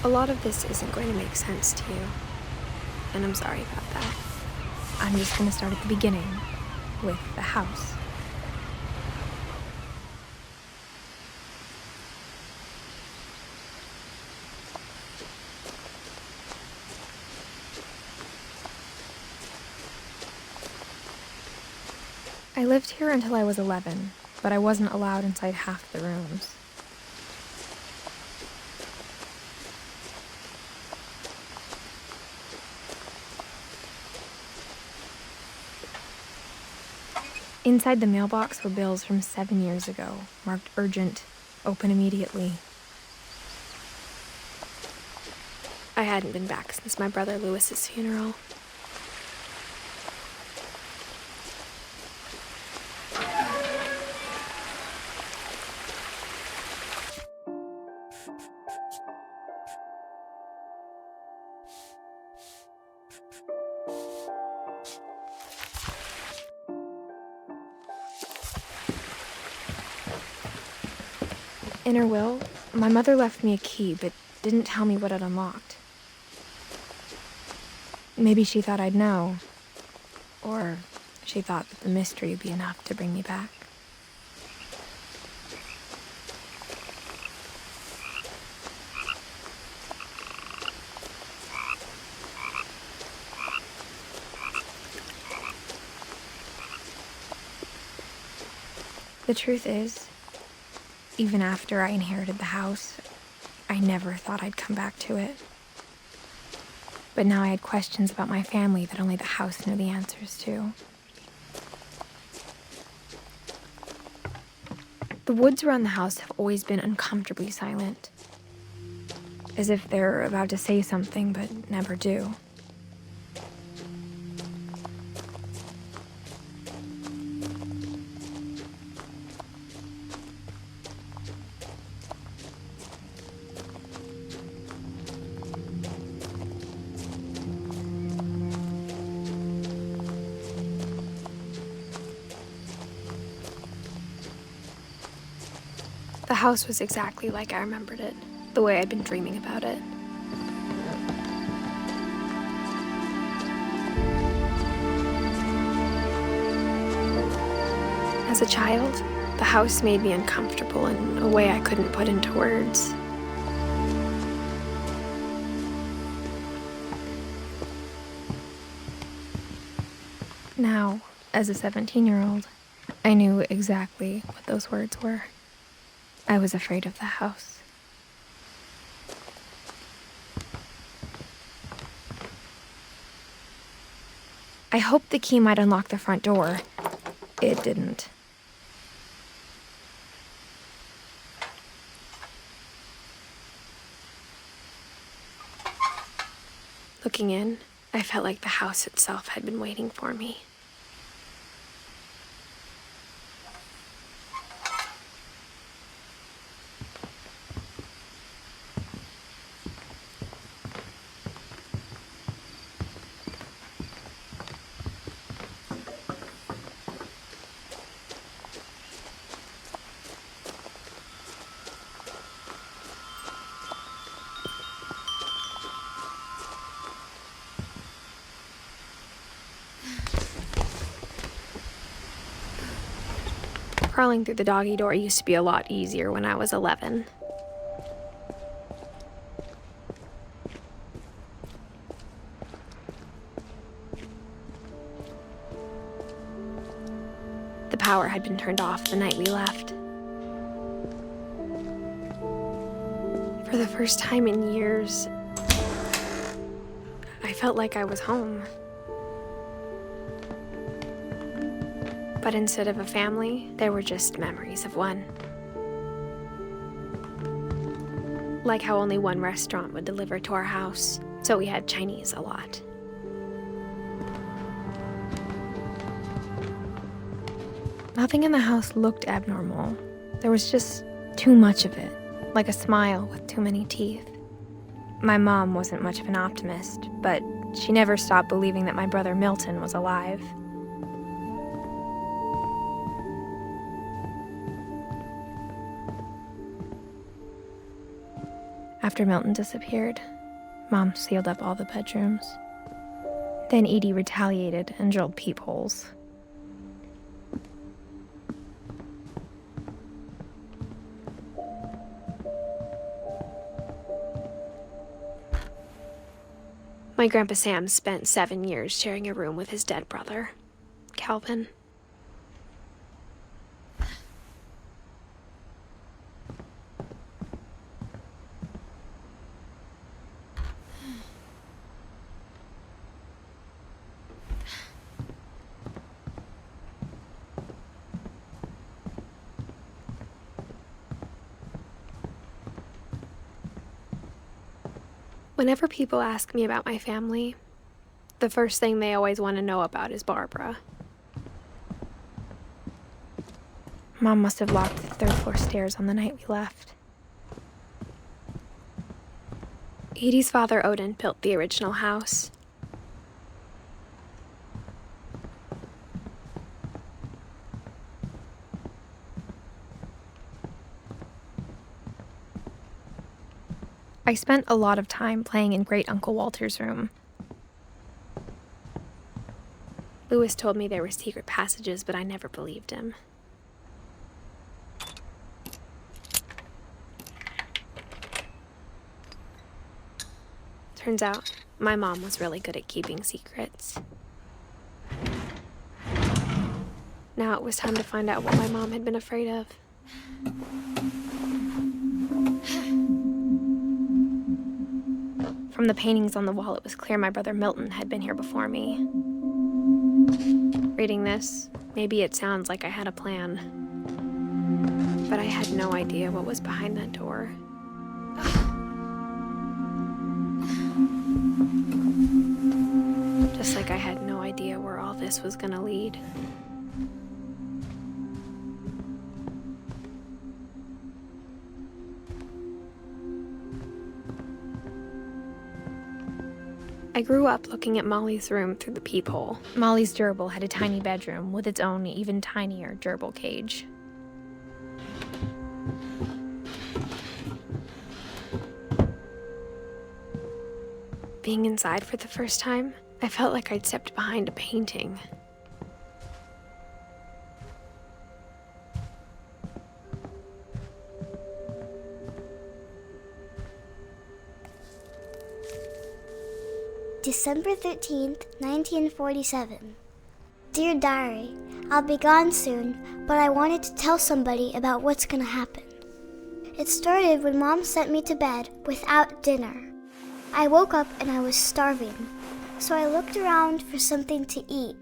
A lot of this isn't going to make sense to you, and I'm sorry about that. I'm just going to start at the beginning, with the house. I lived here until I was 11, but I wasn't allowed inside half the rooms. Inside the mailbox were bills from 7 years ago, marked urgent, open immediately. I hadn't been back since my brother Lewis's funeral. In her will, my mother left me a key, but didn't tell me what it unlocked. Maybe she thought I'd know, or she thought that the mystery would be enough to bring me back. The truth is, even after I inherited the house, I never thought I'd come back to it. But now I had questions about my family that only the house knew the answers to. The woods around the house have always been uncomfortably silent, as if they're about to say something but never do. The house was exactly like I remembered it, the way I'd been dreaming about it. As a child, the house made me uncomfortable in a way I couldn't put into words. Now, as a 17-year-old, I knew exactly what those words were. I was afraid of the house. I hoped the key might unlock the front door. It didn't. Looking in, I felt like the house itself had been waiting for me. Crawling through the doggy door used to be a lot easier when I was 11. The power had been turned off the night we left. For the first time in years, I felt like I was home. But instead of a family, there were just memories of one. Like how only one restaurant would deliver to our house, so we had Chinese a lot. Nothing in the house looked abnormal. There was just too much of it, like a smile with too many teeth. My mom wasn't much of an optimist, but she never stopped believing that my brother Milton was alive. After Milton disappeared, Mom sealed up all the bedrooms. Then Edie retaliated and drilled peepholes. My Grandpa Sam spent 7 years sharing a room with his dead brother, Calvin. Whenever people ask me about my family, the first thing they always want to know about is Barbara. Mom must have locked the third floor stairs on the night we left. Edie's father, Odin, built the original house. I spent a lot of time playing in Great Uncle Walter's room. Lewis told me there were secret passages, but I never believed him. Turns out, my mom was really good at keeping secrets. Now it was time to find out what my mom had been afraid of. From the paintings on the wall, it was clear my brother Milton had been here before me. Reading this, maybe it sounds like I had a plan. But I had no idea what was behind that door. Just like I had no idea where all this was gonna lead. I grew up looking at Molly's room through the peephole. Molly's gerbil had a tiny bedroom with its own even tinier gerbil cage. Being inside for the first time, I felt like I'd stepped behind a painting. December 13th, 1947. Dear Diary, I'll be gone soon, but I wanted to tell somebody about what's gonna happen. It started when Mom sent me to bed without dinner. I woke up and I was starving, so I looked around for something to eat.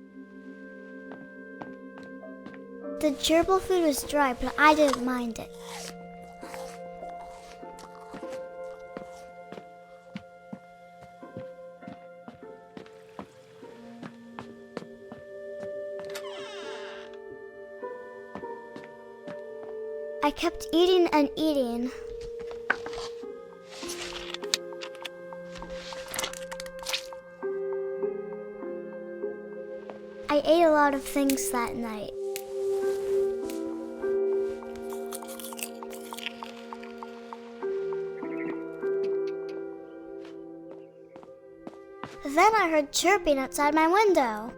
The gerbil food was dry, but I didn't mind it. I kept eating and eating. I ate a lot of things that night. Then I heard chirping outside my window.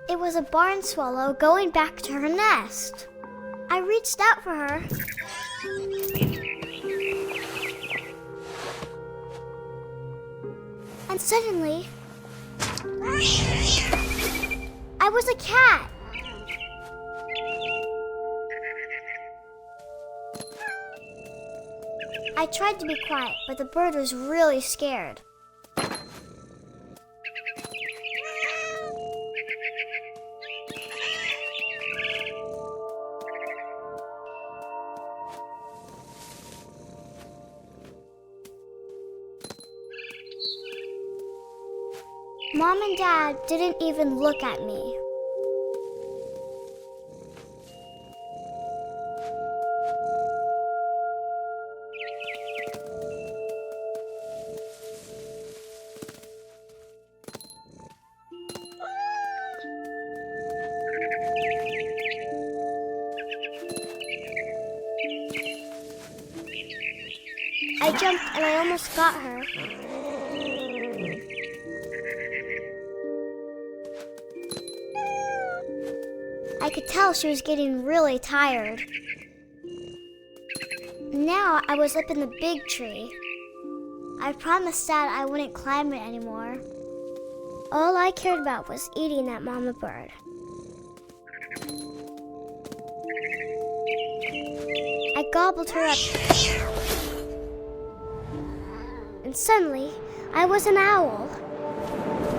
It was a barn swallow going back to her nest. I reached out for her. And suddenly, I was a cat. I tried to be quiet, but the bird was really scared. Mom and Dad didn't even look at me. I jumped and I almost got her. I could tell she was getting really tired. Now I was up in the big tree. I promised Dad I wouldn't climb it anymore. All I cared about was eating that mama bird. I gobbled her up. And suddenly, I was an owl.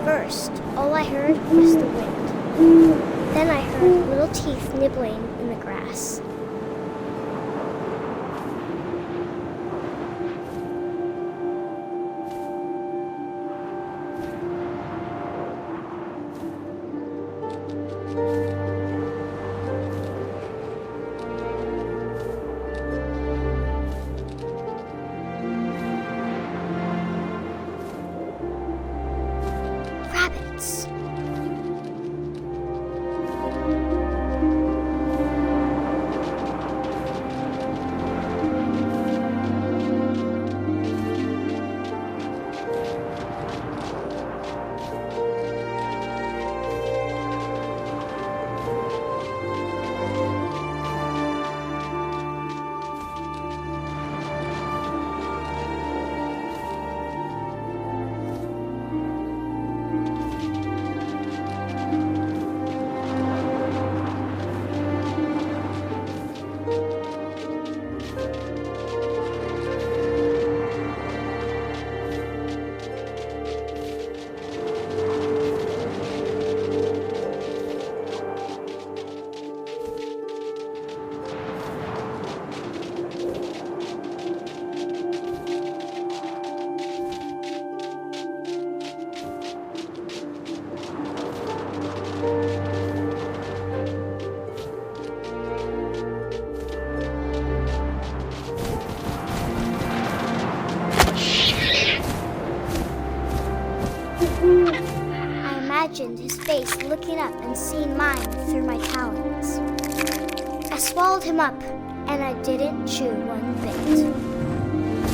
First, all I heard was the wind. Then I heard little teeth nibbling in the grass. Rabbits. I imagined his face looking up and seeing mine through my talons. I swallowed him up, and I didn't chew one bit.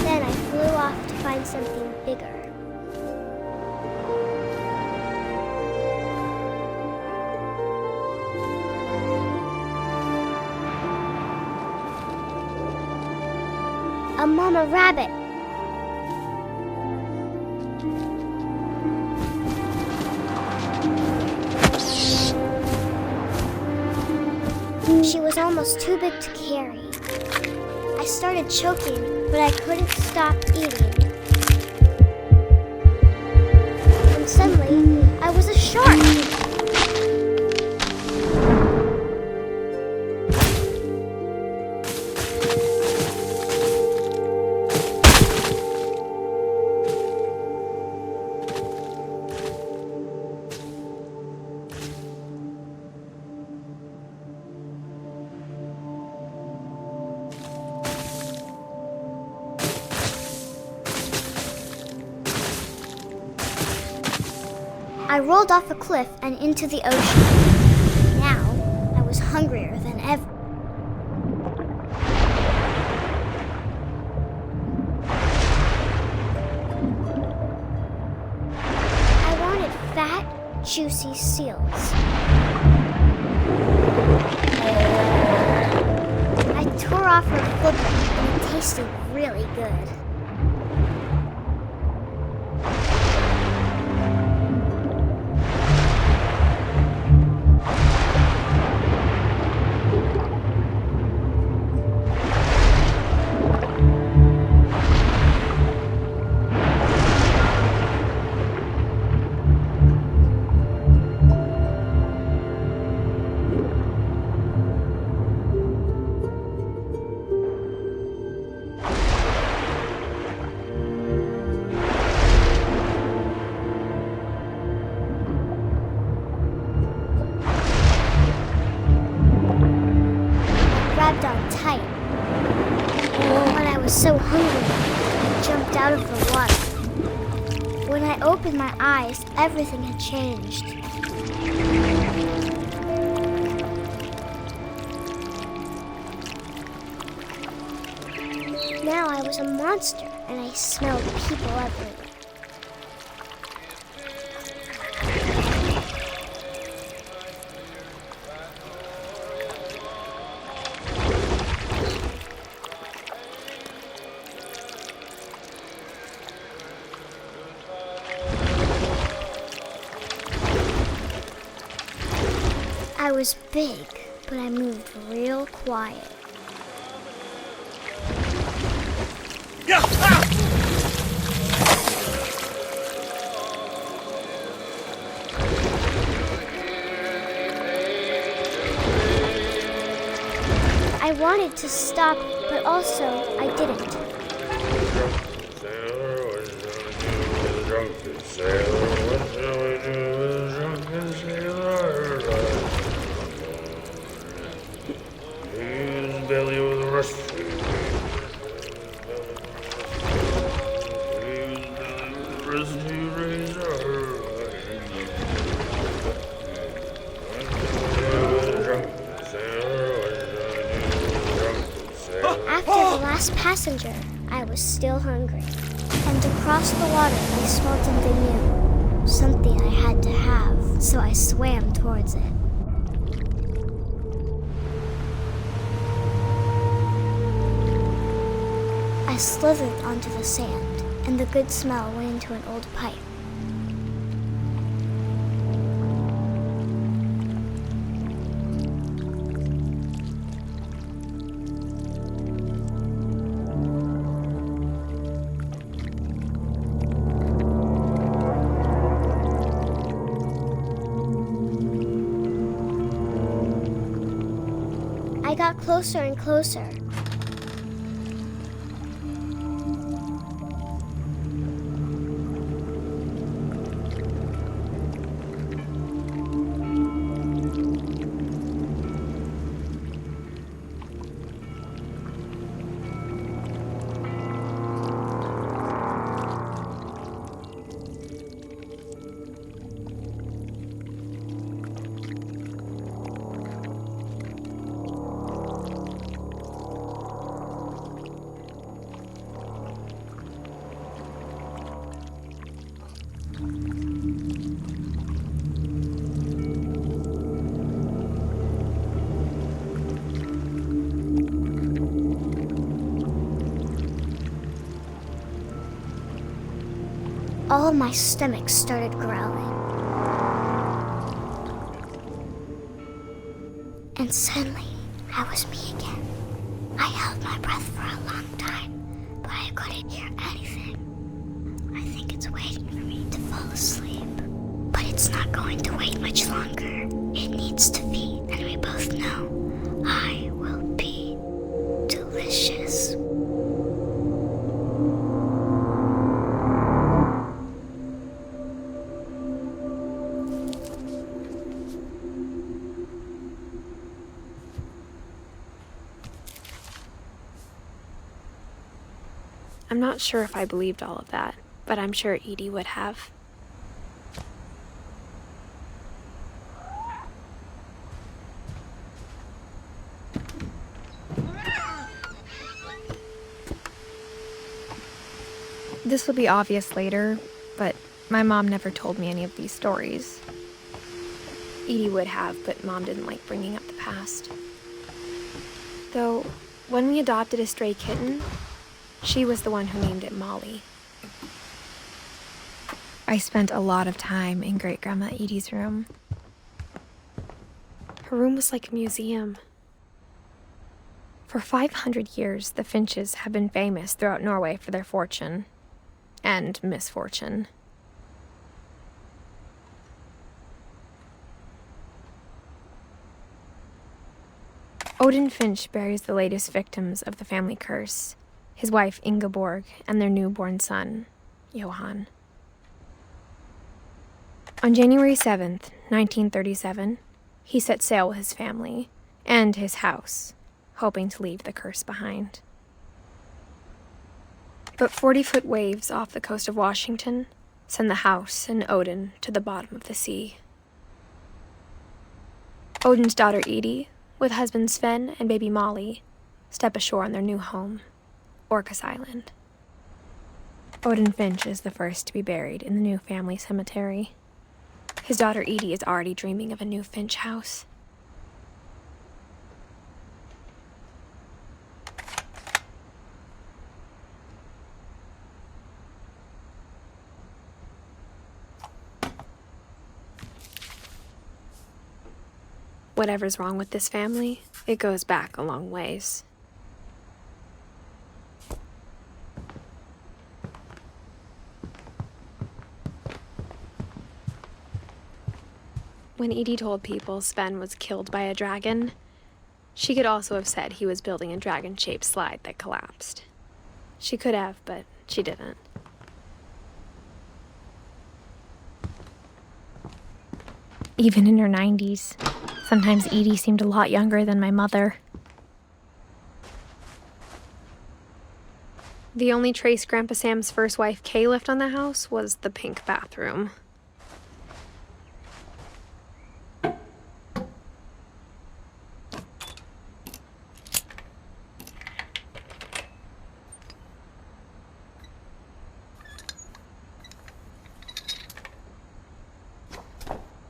Then I flew off to find something bigger. A mama rabbit. She was almost too big to carry. I started choking, but I couldn't stop eating. And suddenly, I was a shark. I rolled off a cliff and into the ocean. Now, I was hungrier than ever. I wanted fat, juicy seals. I tore off her flipper and it tasted really good. Grabbed on tight. When I was so hungry, I jumped out of the water. When I opened my eyes, everything had changed. Now I was a monster. and I smelled people everywhere. I was big, but I moved real quiet. I wanted to stop, but also I didn't. After the last passenger, I was still hungry. And across the water, I smelled something new. Something I had to have, so I swam towards it. I slithered onto the sand, and the good smell went into an old pipe. I got closer and closer. All of my stomach started growling. And suddenly, I was me again. I held my breath for a long time, but I couldn't hear anything. I think it's waiting for me to fall asleep. But it's not going to wait much longer. It needs to feed, and we both know I will be delicious. I'm not sure if I believed all of that, but I'm sure Edie would have. This will be obvious later, but my mom never told me any of these stories. Edie would have, but Mom didn't like bringing up the past. Though, when we adopted a stray kitten, she was the one who named it Molly. I spent a lot of time in Great-Grandma Edie's room. Her room was like a museum. For 500 years, the Finches have been famous throughout Norway for their fortune and misfortune. Odin Finch buries the latest victims of the family curse, his wife Ingeborg and their newborn son, Johan. On January 7th, 1937, he set sail with his family and his house, hoping to leave the curse behind. But 40-foot waves off the coast of Washington send the house and Odin to the bottom of the sea. Odin's daughter Edie, with husband Sven and baby Molly, step ashore on their new home, Orcas Island. Odin Finch is the first to be buried in the new family cemetery. His daughter Edie is already dreaming of a new Finch house. Whatever's wrong with this family, it goes back a long ways. When Edie told people Sven was killed by a dragon, she could also have said he was building a dragon-shaped slide that collapsed. She could have, but she didn't. Even in her 90s, sometimes Edie seemed a lot younger than my mother. The only trace Grandpa Sam's first wife, Kay, left on the house was the pink bathroom.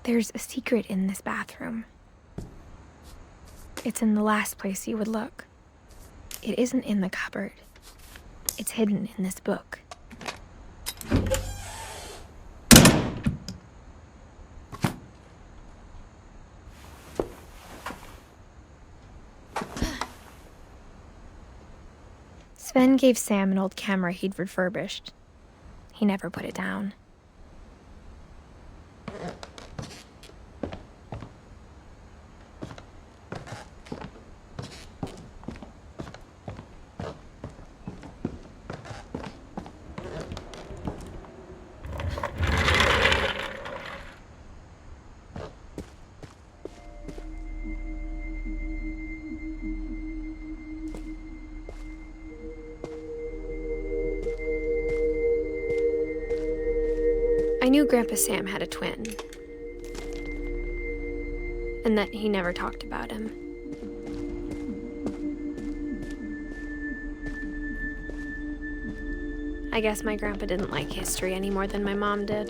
There's a secret in this bathroom. It's in the last place you would look. It isn't in the cupboard. It's hidden in this book. Sven gave Sam an old camera he'd refurbished. He never put it down. I knew Grandpa Sam had a twin, and that he never talked about him. I guess my grandpa didn't like history any more than my mom did.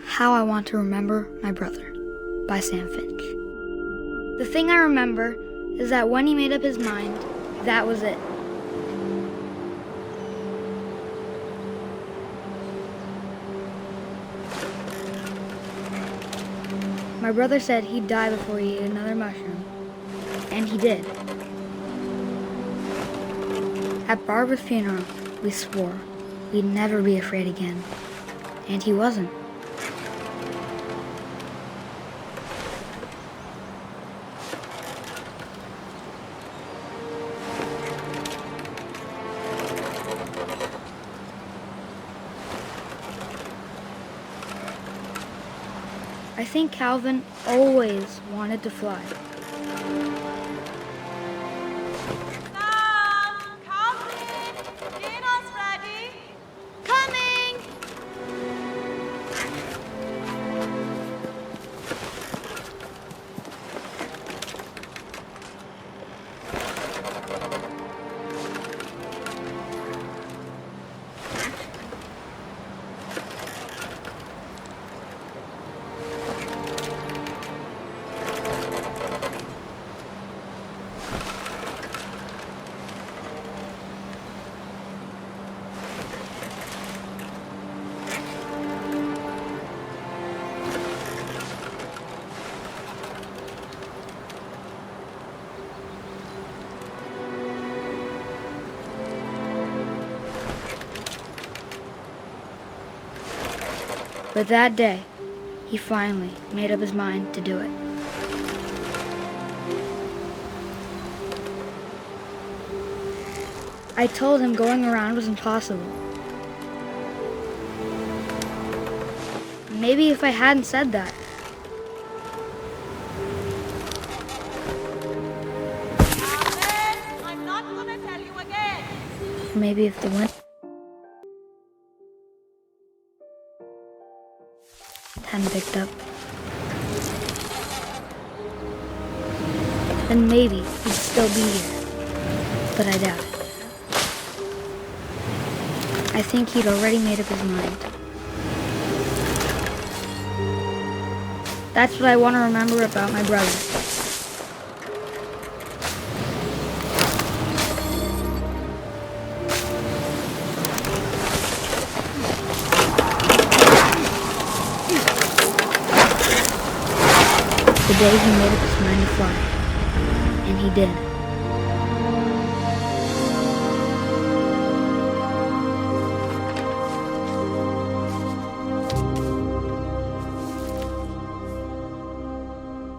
How I Want to Remember My Brother by Sam Finch. The thing I remember is that when he made up his mind, that was it. My brother said he'd die before he ate another mushroom, and he did. At Barbara's funeral, we swore we'd never be afraid again, and he wasn't. I think Calvin always wanted to fly. Sam! Calvin! Dinner's ready! Coming! But that day, he finally made up his mind to do it. I told him going around was impossible. Maybe if I hadn't said that, Calvin, I'm not gonna tell you again. maybe if the wind hadn't picked up. then maybe he'd still be here. But I doubt it. I think he'd already made up his mind. That's what I want to remember about my brother. The day he made up his mind to fly. And he did.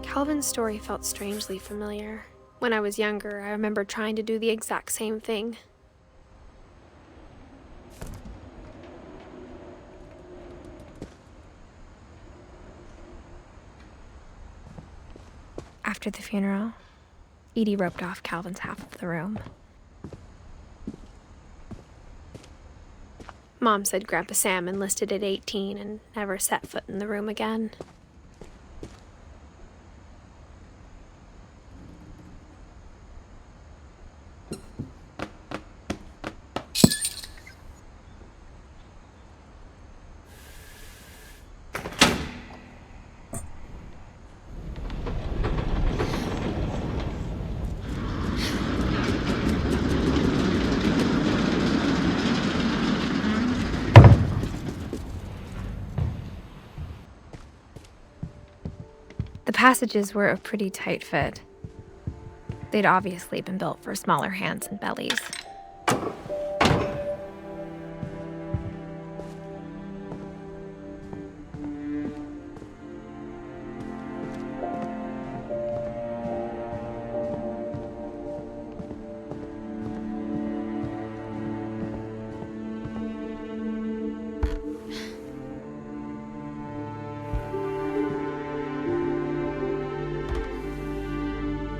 Calvin's story felt strangely familiar. When I was younger, I remember trying to do the exact same thing. After the funeral, Edie roped off Calvin's half of the room. Mom said Grandpa Sam enlisted at 18 and never set foot in the room again. The passages were a pretty tight fit. They'd obviously been built for smaller hands and bellies.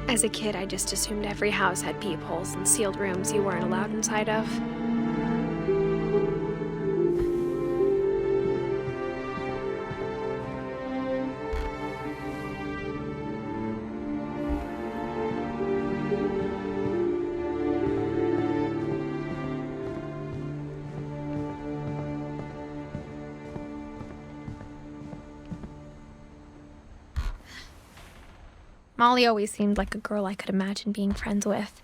As a kid, I just assumed every house had peepholes and sealed rooms you weren't allowed inside of. Molly always seemed like a girl I could imagine being friends with,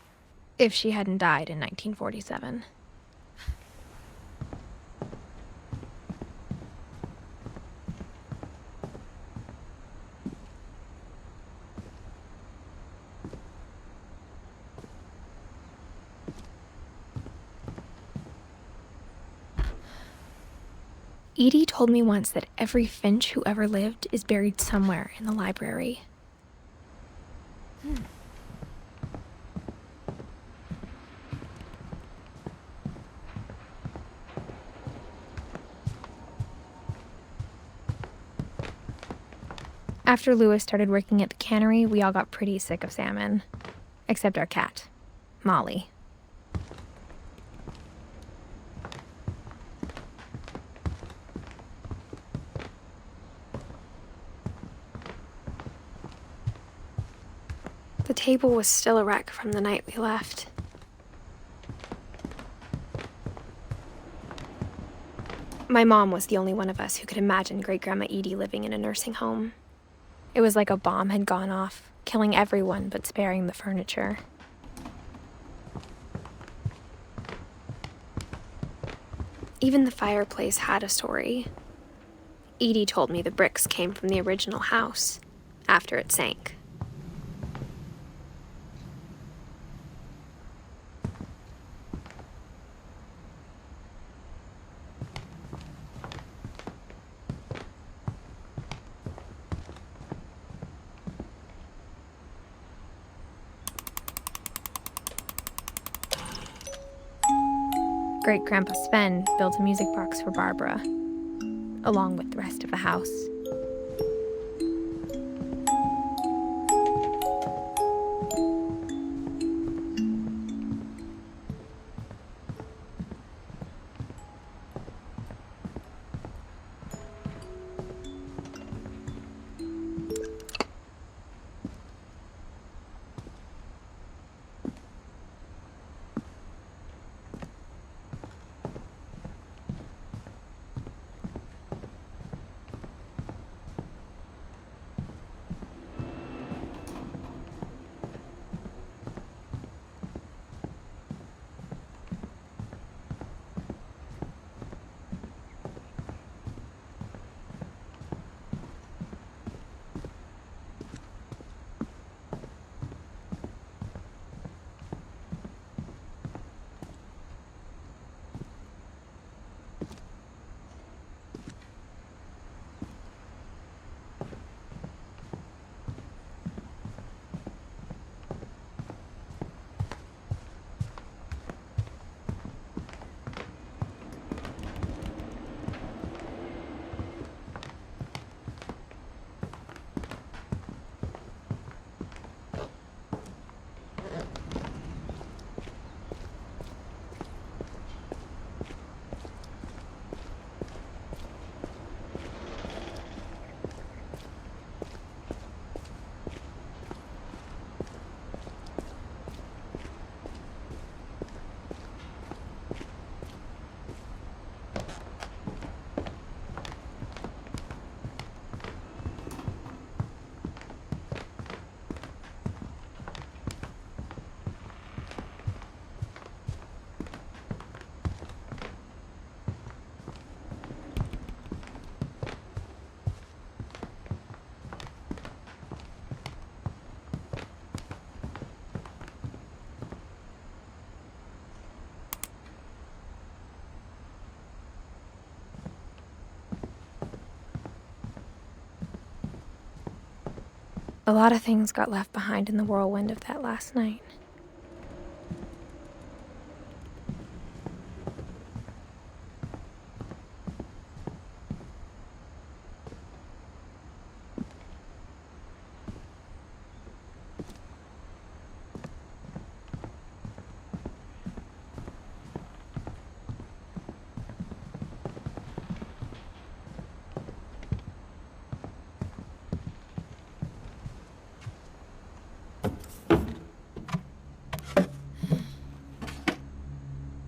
if she hadn't died in 1947. Edie told me once that every Finch who ever lived is buried somewhere in the library. After Lewis started working at the cannery, we all got pretty sick of salmon. Except our cat, Molly. The table was still a wreck from the night we left. My mom was the only one of us who could imagine Great-Grandma Edie living in a nursing home. It was like a bomb had gone off, killing everyone but sparing the furniture. Even the fireplace had a story. Edie told me the bricks came from the original house, after it sank. Great-Grandpa Sven built a music box for Barbara, along with the rest of the house. A lot of things got left behind in the whirlwind of that last night.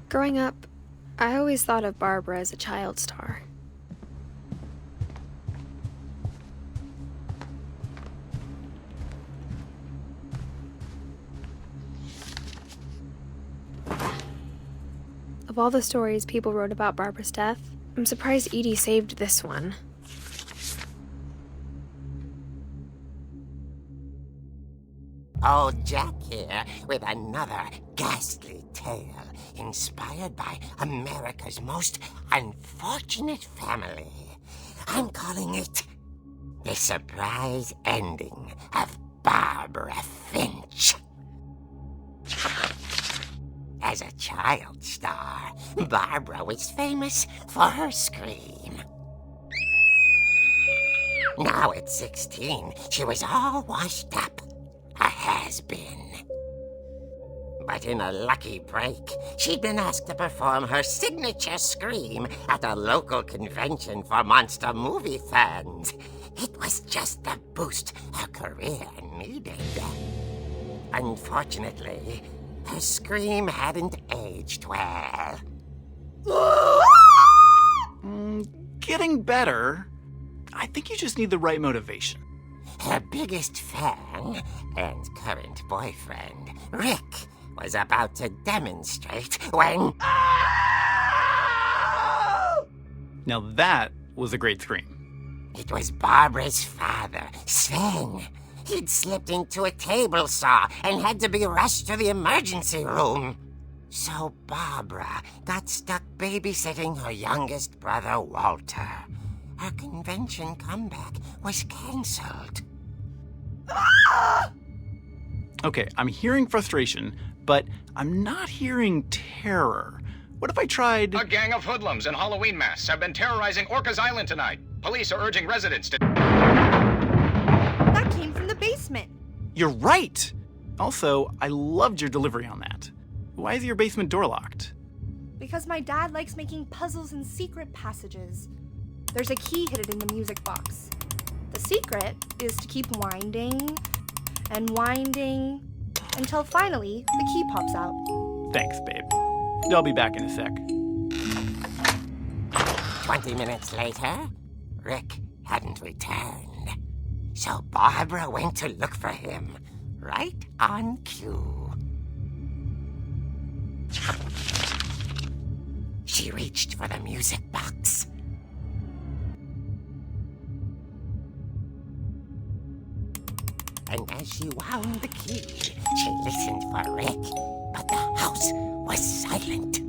Growing up, I always thought of Barbara as a child star. Of all the stories people wrote about Barbara's death, I'm surprised Edie saved this one. Old Jack here with another ghastly tale inspired by America's most unfortunate family. I'm calling it The Surprise Ending of Barbara Finch. As a child star, Barbara was famous for her scream. Now at 16, she was all washed up. A has-been. But in a lucky break, she'd been asked to perform her signature scream at a local convention for monster movie fans. It was just the boost her career needed. Unfortunately, her scream hadn't aged well. Getting better. I think you just need the right motivation. Her biggest fan and current boyfriend, Rick, was about to demonstrate when... Now that was a great scream. It was Barbara's father, Sven. He'd slipped into a table saw and had to be rushed to the emergency room. So Barbara got stuck babysitting her youngest brother, Walter. Her convention comeback was cancelled. Okay, I'm hearing frustration, but I'm not hearing terror. What if I tried... A gang of hoodlums in Halloween masks have been terrorizing Orcas Island tonight. Police are urging residents to... That came from the basement. You're right! Also, I loved your delivery on that. Why is your basement door locked? Because my dad likes making puzzles and secret passages. There's a key hidden in the music box. The secret is to keep winding and winding until finally the key pops out. Thanks, babe. I'll be back in a sec. 20 minutes later, Rick hadn't returned. So Barbara went to look for him, right on cue. She reached for the music box. And as she wound the key, she listened for Rick, but the house was silent.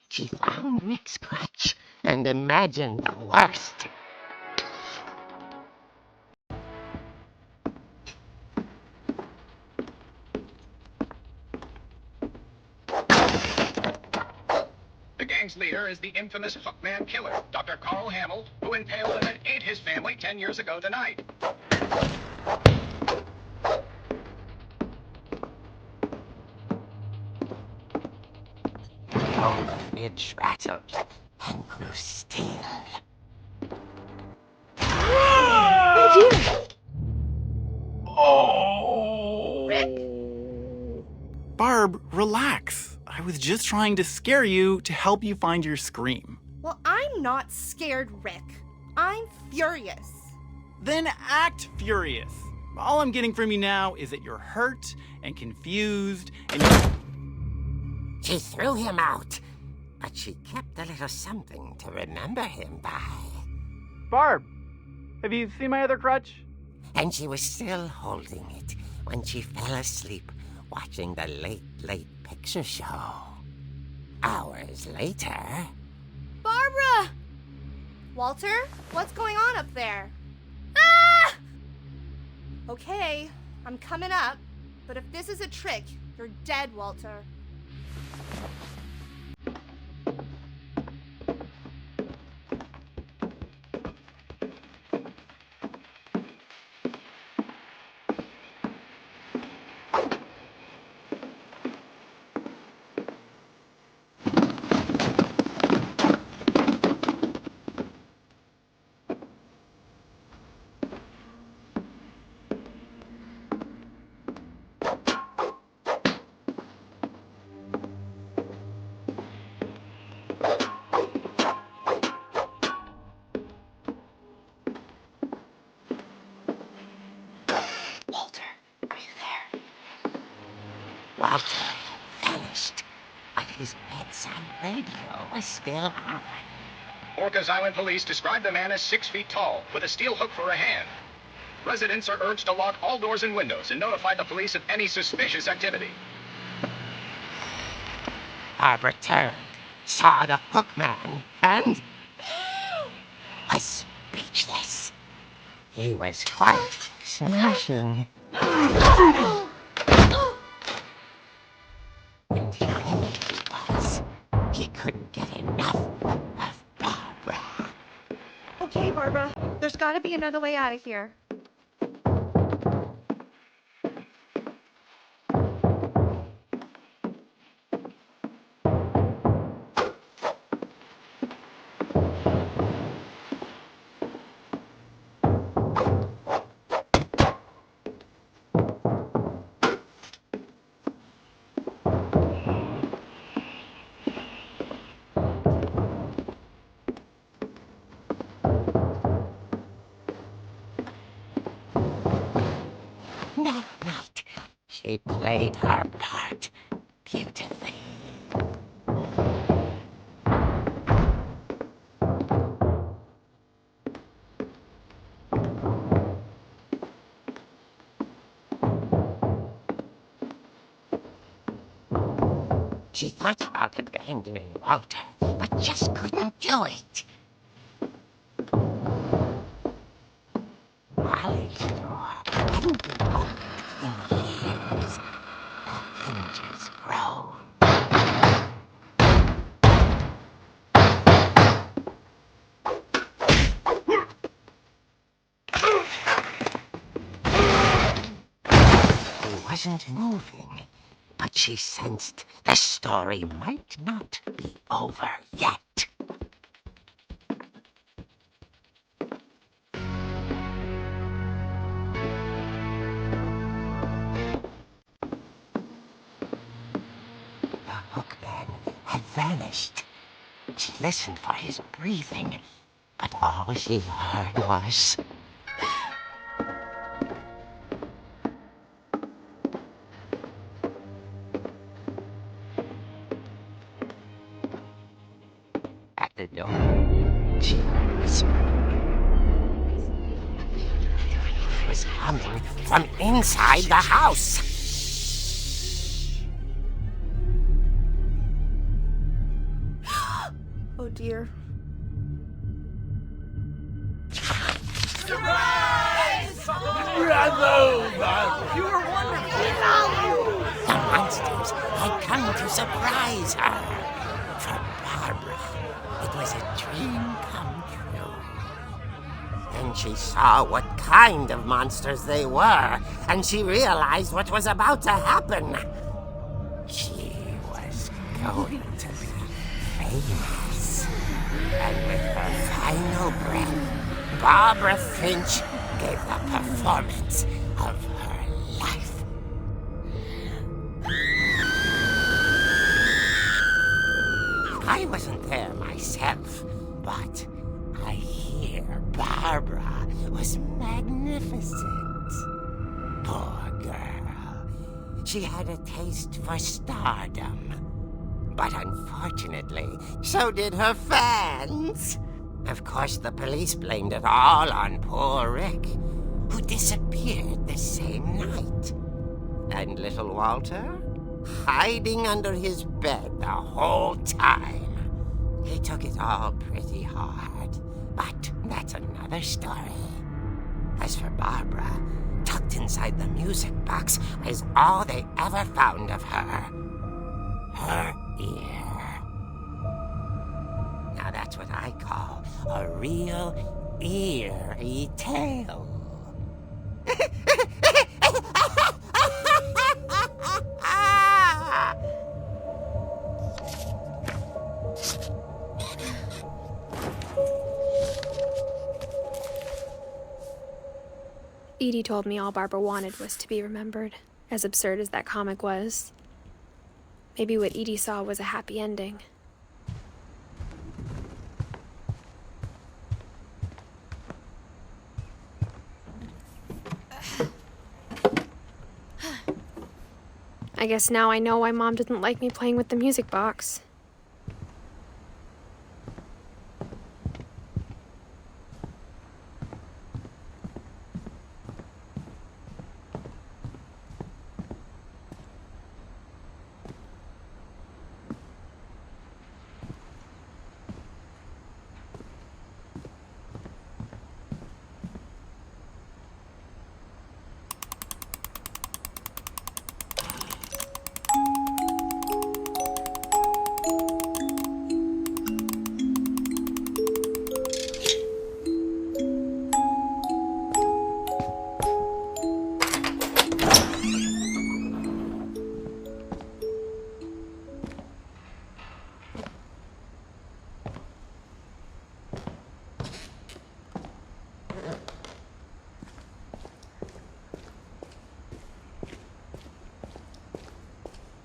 She found Rick's crutch and imagined the worst. The gang's leader is the infamous Hookman Killer, Dr. Carl Hamill, who impaled and then ate his family 10 years ago tonight. The ridge rattled and grew still. Barb, relax. I was just trying to scare you to help you find your scream. Well, I'm not scared, Rick. I'm furious. Then act furious. All I'm getting from you now is that you're hurt and confused and She threw him out, but she kept a little something to remember him by. Barb, have you seen my other crutch? And she was still holding it when she fell asleep watching the Late Late Picture Show. Hours later... Barbara! Walter, what's going on up there? Ah! Okay, I'm coming up, but if this is a trick, you're dead, Walter. Walter vanished, but his bedside radio was still on. Orcas Island police describe the man as 6 feet tall, with a steel hook for a hand. Residents are urged to lock all doors and windows and notify the police of any suspicious activity. Barbara turned, saw the hook man, and was speechless. He was quite smashing. And he was. He couldn't get enough of Barbara. Okay, Barbara, there's gotta be another way out of here. That night, she played her part beautifully. She thought about abandoning Walter, but just couldn't do it. Hallelujah. Hadn't been opened in years. The hinges grow. He wasn't moving, but she sensed the story might not be over yet. The hookman had vanished. She listened for his breathing, but all she heard was... At the door, she whispered. It was coming from inside the house. Oh dear. The monsters had come to surprise her. For Barbara, it was a dream come true. Then she saw what kind of monsters they were, and she realized what was about to happen. She was going to be famous. And with her final breath, Barbara Finch gave the performance of her life. I wasn't there myself, but I hear Barbara was magnificent. Poor girl. She had a taste for stardom. But unfortunately, so did her fans. Of course, the police blamed it all on poor Rick, who disappeared the same night. And little Walter? Hiding under his bed the whole time. He took it all pretty hard, but that's another story. As for Barbara, tucked inside the music box was all they ever found of her. Her ear. Now that's what I call a real eerie tale. Edie told me all Barbara wanted was to be remembered, as absurd as that comic was. Maybe what Edie saw was a happy ending. I guess now I know why Mom didn't like me playing with the music box.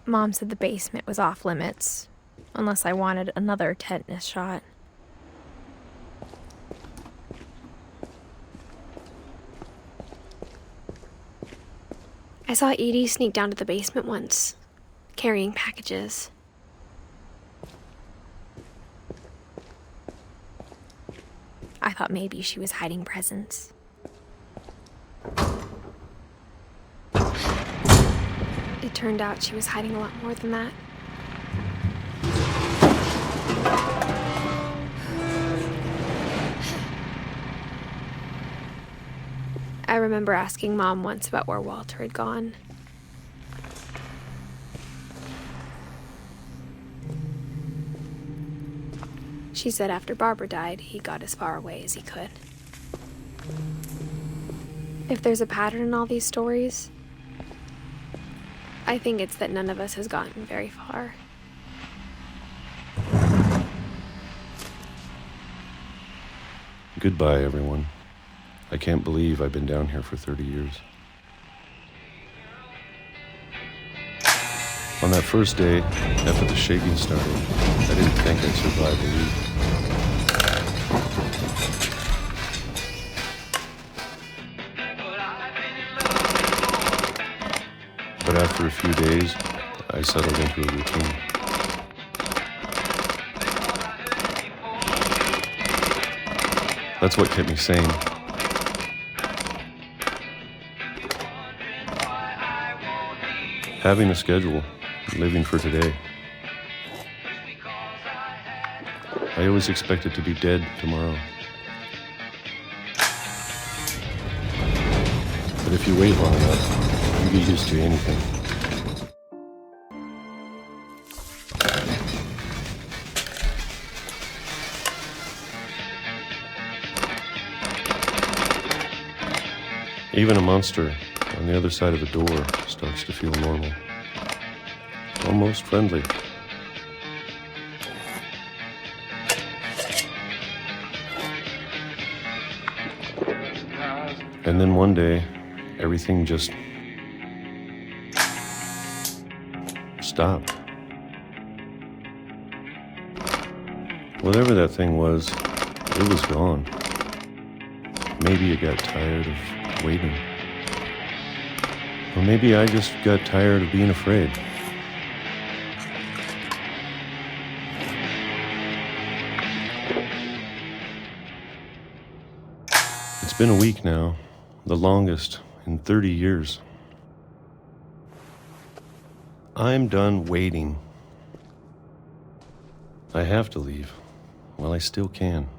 Mom said the basement was off limits, unless I wanted another tetanus shot. I saw Edie sneak down to the basement once, carrying packages. I thought maybe she was hiding presents. It turned out she was hiding a lot more than that. I remember asking Mom once about where Walter had gone. She said after Barbara died, he got as far away as he could. If there's a pattern in all these stories, I think it's that none of us has gotten very far. Goodbye, everyone. I can't believe I've been down here for 30 years. On that first day, after the shaking started, I didn't think I'd survive a week. But after a few days, I settled into a routine. That's what kept me sane. Having a schedule, living for today. I always expected to be dead tomorrow. But if you wait long enough, you get used to anything. Even a monster on the other side of the door starts to feel normal. Almost friendly. And then one day, everything just stopped. Whatever that thing was, it was gone. Maybe it got tired of waiting. Or maybe I just got tired of being afraid. It's been a week now, the longest in 30 years. I'm done waiting. I have to leave while I still can.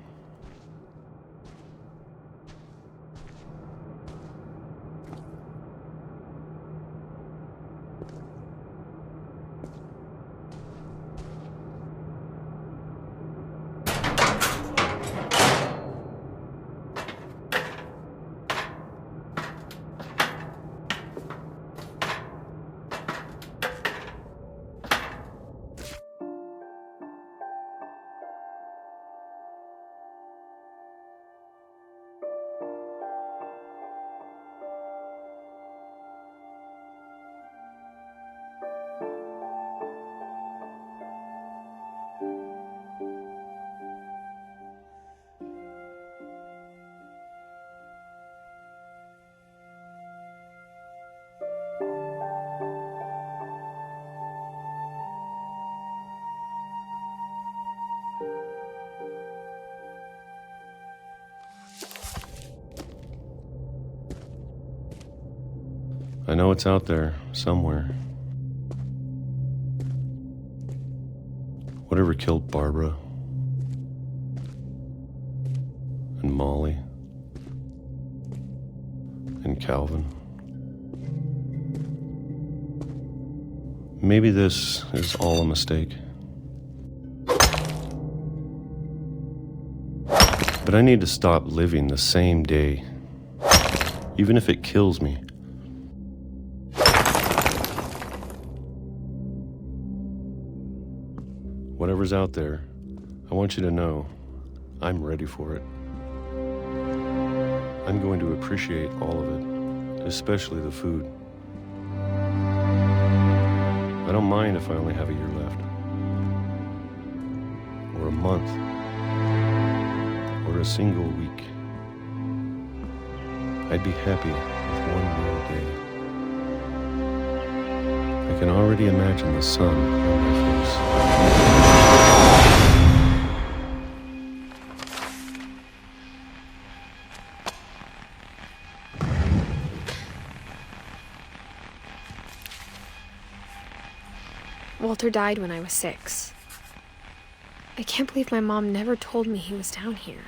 I know it's out there, somewhere. Whatever killed Barbara and Molly and Calvin. Maybe this is all a mistake. But I need to stop living the same day, even if it kills me. Whatever's out there, I want you to know I'm ready for it. I'm going to appreciate all of it, especially the food. I don't mind if I only have a year left, or a month, or a single week. I'd be happy with one more day. I can already imagine the sun on my face. Walter died when I was 6. I can't believe my mom never told me he was down here.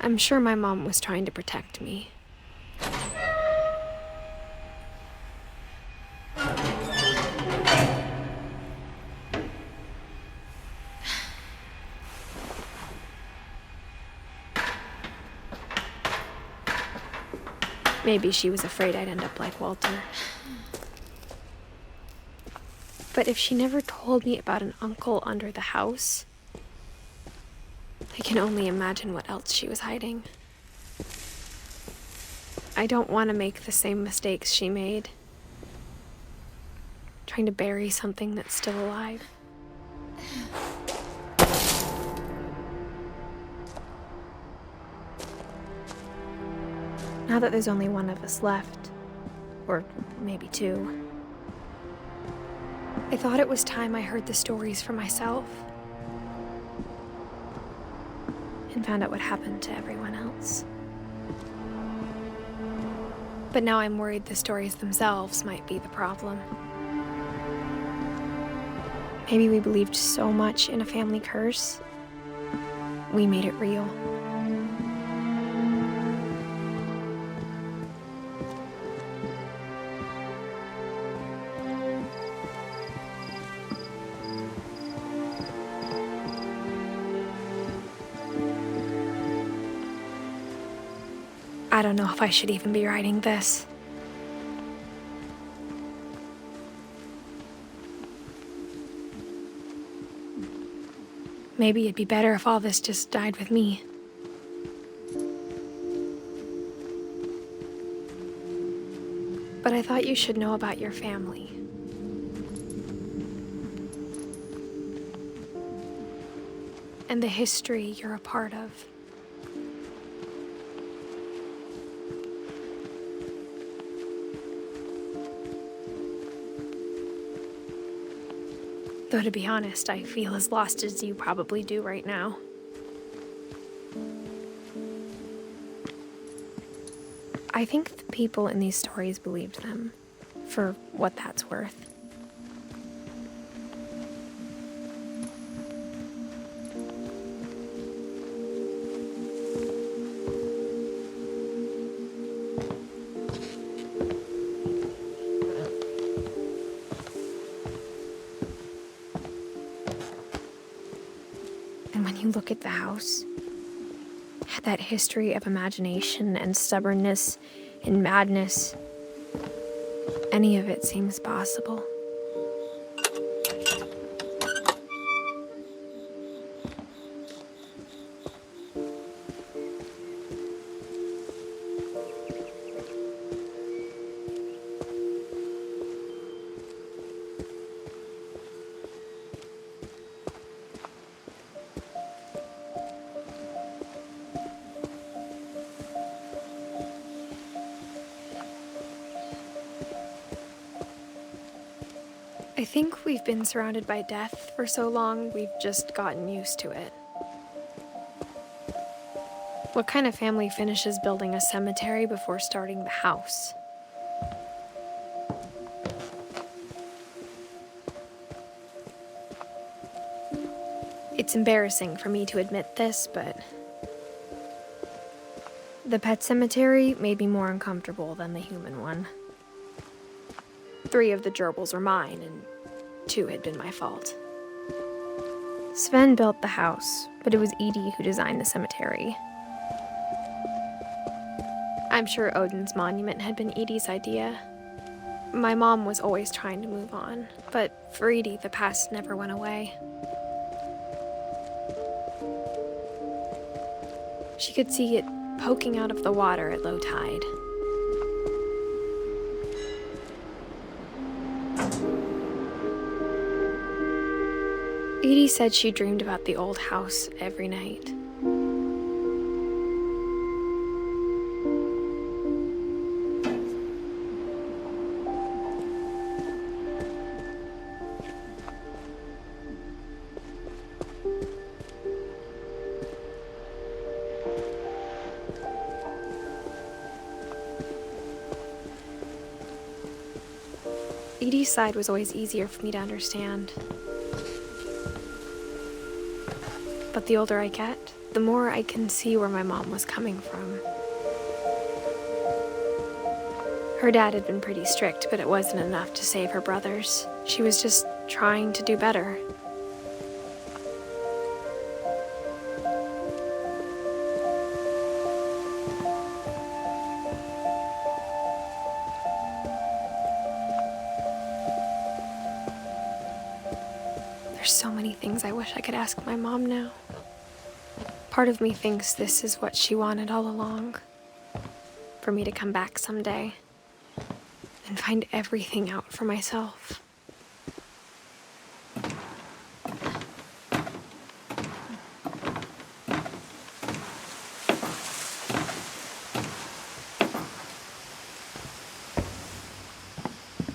I'm sure my mom was trying to protect me. Maybe she was afraid I'd end up like Walter. But if she never told me about an uncle under the house, I can only imagine what else she was hiding. I don't want to make the same mistakes she made, trying to bury something that's still alive. Now that there's only one of us left, or maybe 2, I thought it was time I heard the stories for myself and found out what happened to everyone else. But now I'm worried the stories themselves might be the problem. Maybe we believed so much in a family curse, we made it real. I don't know if I should even be writing this. Maybe it'd be better if all this just died with me. But I thought you should know about your family. And the history you're a part of. Though to be honest, I feel as lost as you probably do right now. I think the people in these stories believed them, for what that's worth. And when you look at the house, that history of imagination and stubbornness and madness, any of it seems possible. I think we've been surrounded by death for so long, we've just gotten used to it. What kind of family finishes building a cemetery before starting the house? It's embarrassing for me to admit this, but the pet cemetery made me more uncomfortable than the human one. 3 of the gerbils were mine, and 2 had been my fault. Sven built the house, but it was Edie who designed the cemetery. I'm sure Odin's monument had been Edie's idea. My mom was always trying to move on, but for Edie, the past never went away. She could see it poking out of the water at low tide. Edie said she dreamed about the old house every night. Edie's side was always easier for me to understand. But the older I get, the more I can see where my mom was coming from. Her dad had been pretty strict, but it wasn't enough to save her brothers. She was just trying to do better. There's so many things I wish I could ask my mom now. Part of me thinks this is what she wanted all along. For me to come back someday and find everything out for myself.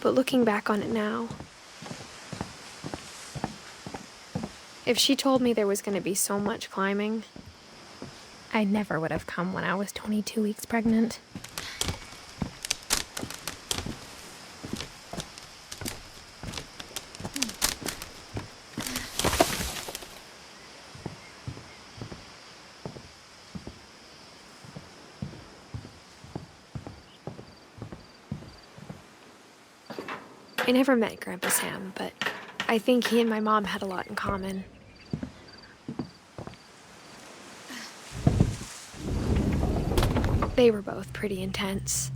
But looking back on it now, if she told me there was going to be so much climbing, I never would have come when I was 22 weeks pregnant. I never met Grandpa Sam, but I think he and my mom had a lot in common. They were both pretty intense.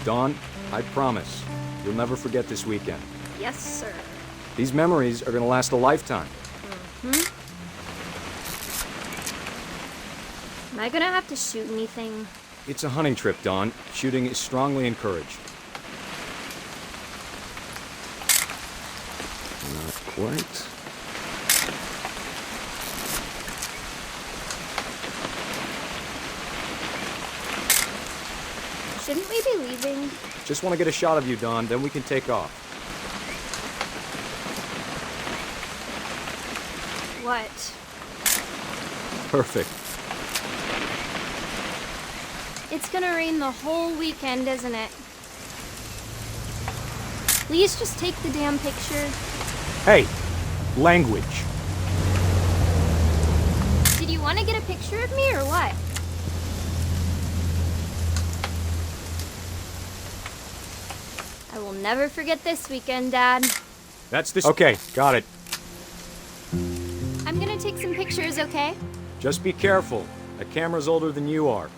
Dawn, I promise, you'll never forget this weekend. Yes, sir. These memories are gonna last a lifetime. Am I gonna have to shoot anything? It's a hunting trip, Dawn. Shooting is strongly encouraged. Not quite. Shouldn't we be leaving? Just want to get a shot of you, Dawn, then we can take off. What? Perfect. It's gonna rain the whole weekend, isn't it? Please just take the damn picture. Hey, language. Did you want to get a picture of me or what? I will never forget this weekend, Dad. That's this. Okay, got it. I'm gonna take some pictures, okay? Just be careful. That camera's older than you are.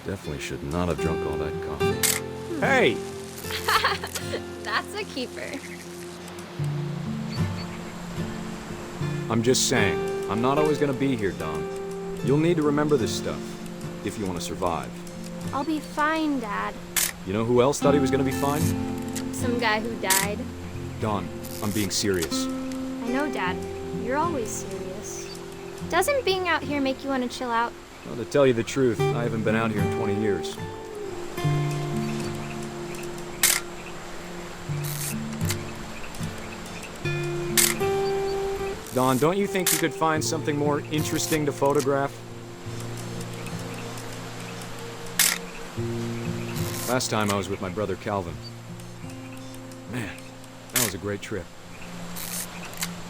Definitely should not have drunk all that coffee. Hey! That's a keeper. I'm just saying, I'm not always gonna be here, Dawn. You'll need to remember this stuff, if you want to survive. I'll be fine, Dad. You know who else thought he was gonna be fine? Some guy who died. Dawn, I'm being serious. I know, Dad. You're always serious. Doesn't being out here make you want to chill out? Well, to tell you the truth, I haven't been out here in 20 years. Dawn, don't you think you could find something more interesting to photograph? Last time I was with my brother Calvin. Man, that was a great trip.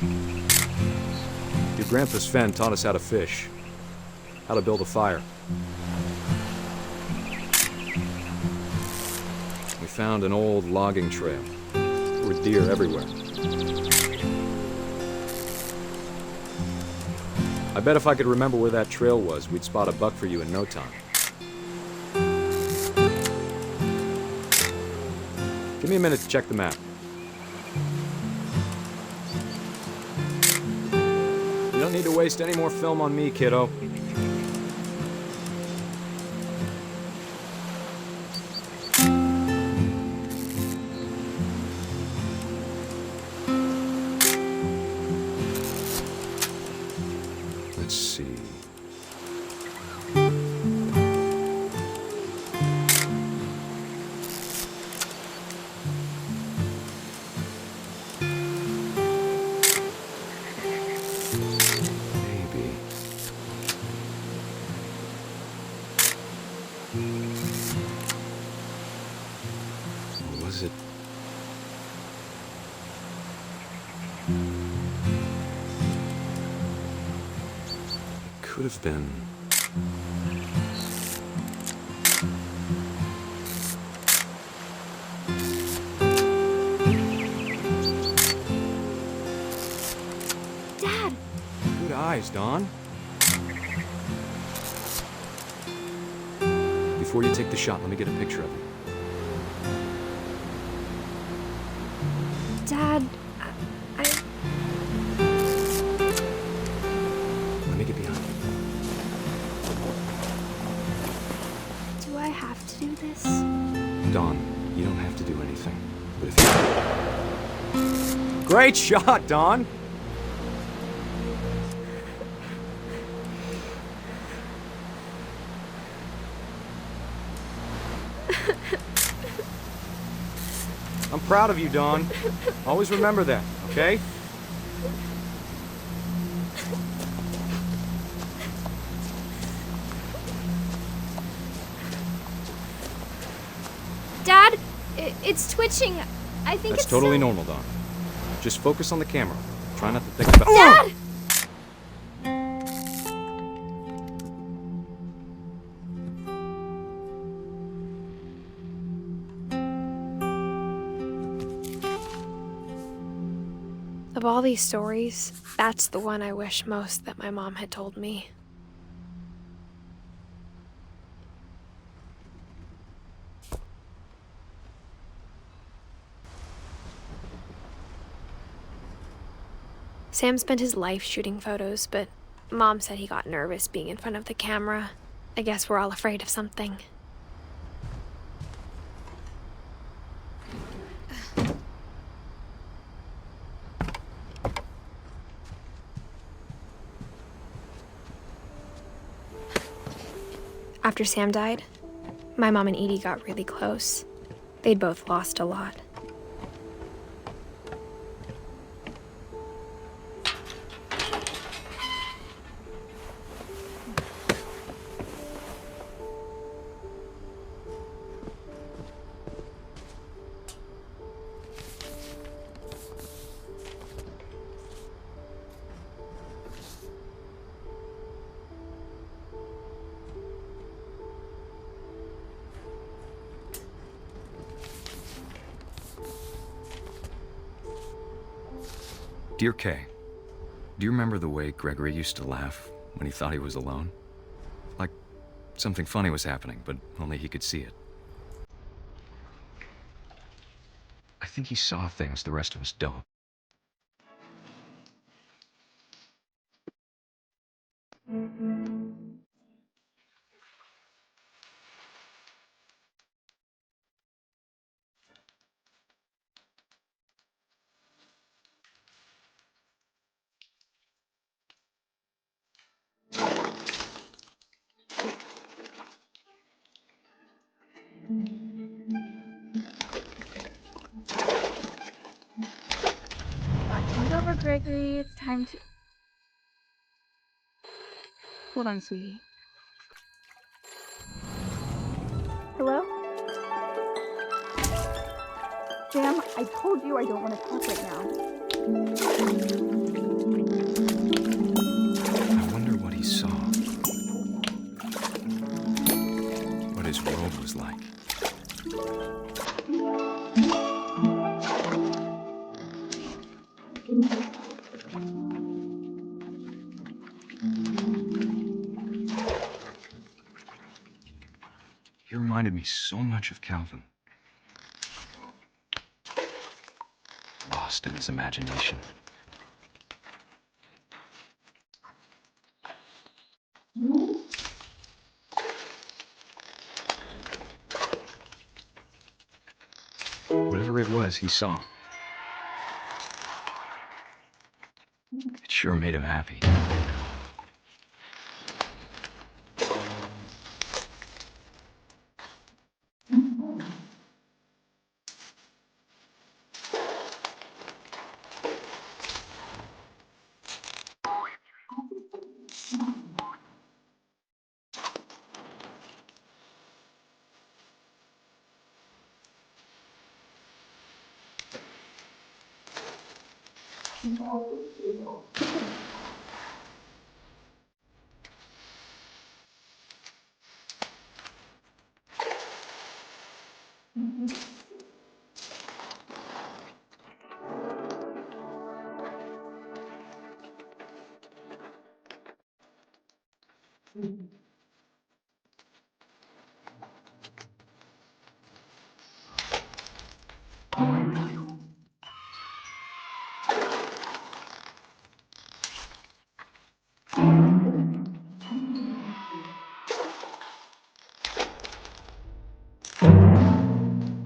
Your grandpa Sven taught us how to fish, how to build a fire. We found an old logging trail. There were deer everywhere. I bet if I could remember where that trail was, we'd spot a buck for you in no time. Give me a minute to check the map. You don't need to waste any more film on me, kiddo. Let's see. Maybe. Or was it? Could have been. Dad! Good eyes, Dawn. Before you take the shot, let me get a picture of you. Dad, Let me get behind you. do I have to do this? Dawn, you don't have to do anything. But if you... Great shot, Dawn! I'm proud of you, Dawn. Always remember that, okay? Dad, it's twitching. I think That's it's totally so- normal, Dawn. Just focus on the camera. Try not to think about... Dad! Of all these stories, that's the one I wish most that my mom had told me. Sam spent his life shooting photos, but Mom said he got nervous being in front of the camera. I guess we're all afraid of something. After Sam died, my mom and Edie got really close. They'd both lost a lot. Dear Kay, do you remember the way Gregory used to laugh when he thought he was alone? Like something funny was happening, but only he could see it. I think he saw things the rest of us don't. Watching over Gregory, it's time to... Hold on, sweetie. Hello? Sam, I told you I don't want to talk right now. I wonder what he saw. What his world was like. He reminded me so much of Calvin. Lost in his imagination. Whatever it was he saw, it sure made him happy.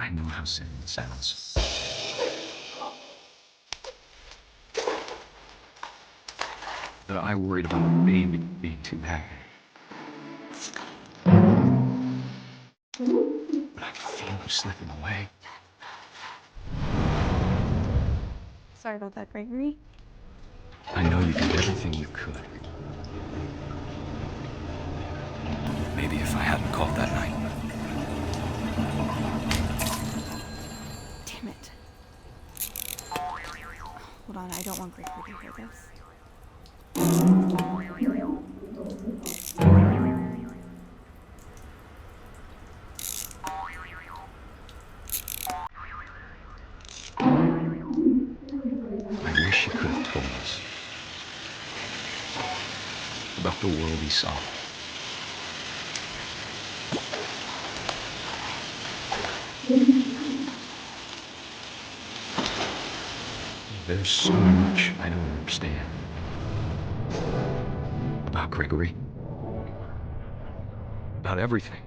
I know how sad it sounds. That I worried about a baby being too happy. But I can feel him slipping away. Sorry about that, Gregory. I know you did everything you could. Maybe if I hadn't called that night. Damn it. Hold on, I don't want Gregory to hear this. I wish you could have told us about the world he saw. There's so much I don't understand about Gregory, about everything.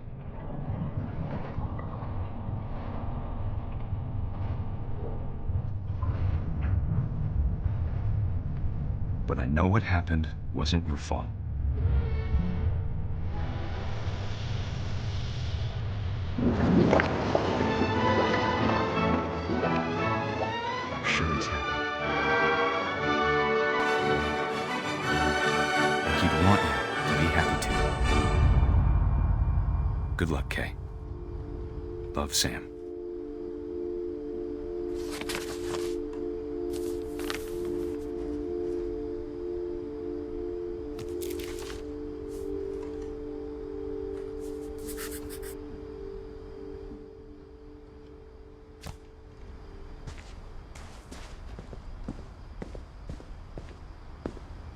But I know what happened wasn't your fault. Sure he's happy. Like he'd want you to be happy too. Good luck, Kay. Love, Sam.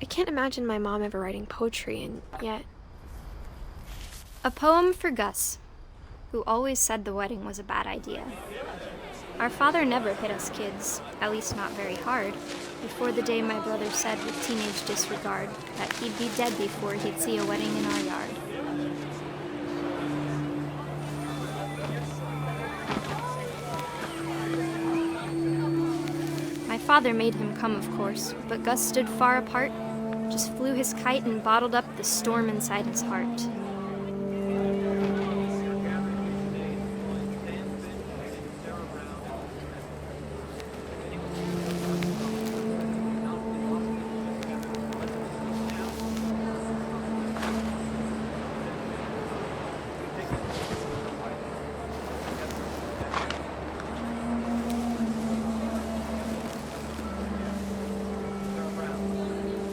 I can't imagine my mom ever writing poetry, and yet... A poem for Gus, who always said the wedding was a bad idea. Our father never hit us kids, at least not very hard, before the day my brother said with teenage disregard that he'd be dead before he'd see a wedding in our yard. My father made him come, of course, but Gus stood far apart, just flew his kite and bottled up the storm inside his heart.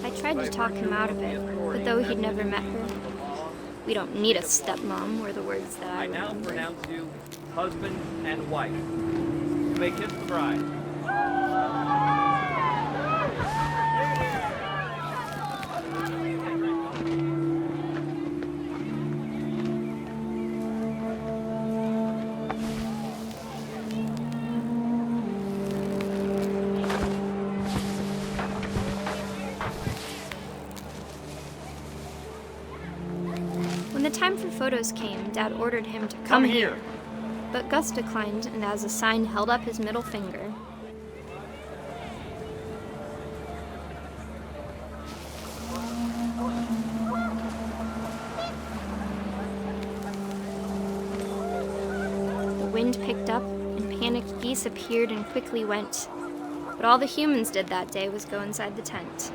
I tried to talk him out of it, but though he'd never met her, "We don't need a stepmom," were the words that I now remember. pronounce you husband and wife. You may kiss the bride. When the time for photos came, Dad ordered him to come here. But Gus declined, and as a sign held up his middle finger. The wind picked up, and panicked geese appeared and quickly went. But all the humans did that day was go inside the tent.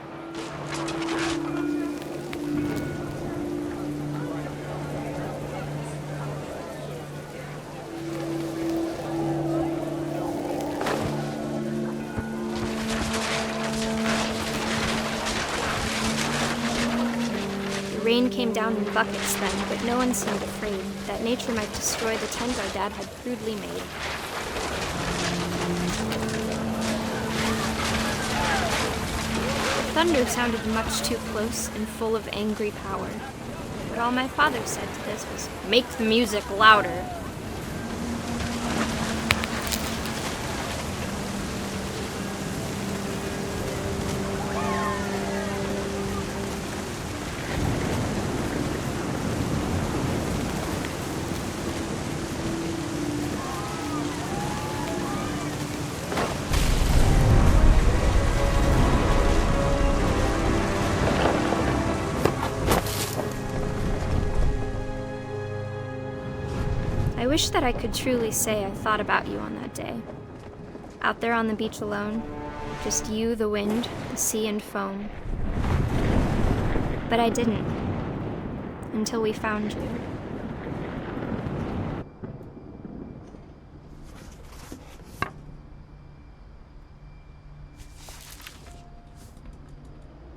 The rain came down in buckets then, but no one seemed afraid that nature might destroy the tent our dad had crudely made. The thunder sounded much too close and full of angry power. But all my father said to this was, "Make the music louder." I wish that I could truly say I thought about you on that day. Out there on the beach alone, just you, the wind, the sea, and foam. But I didn't, until we found you.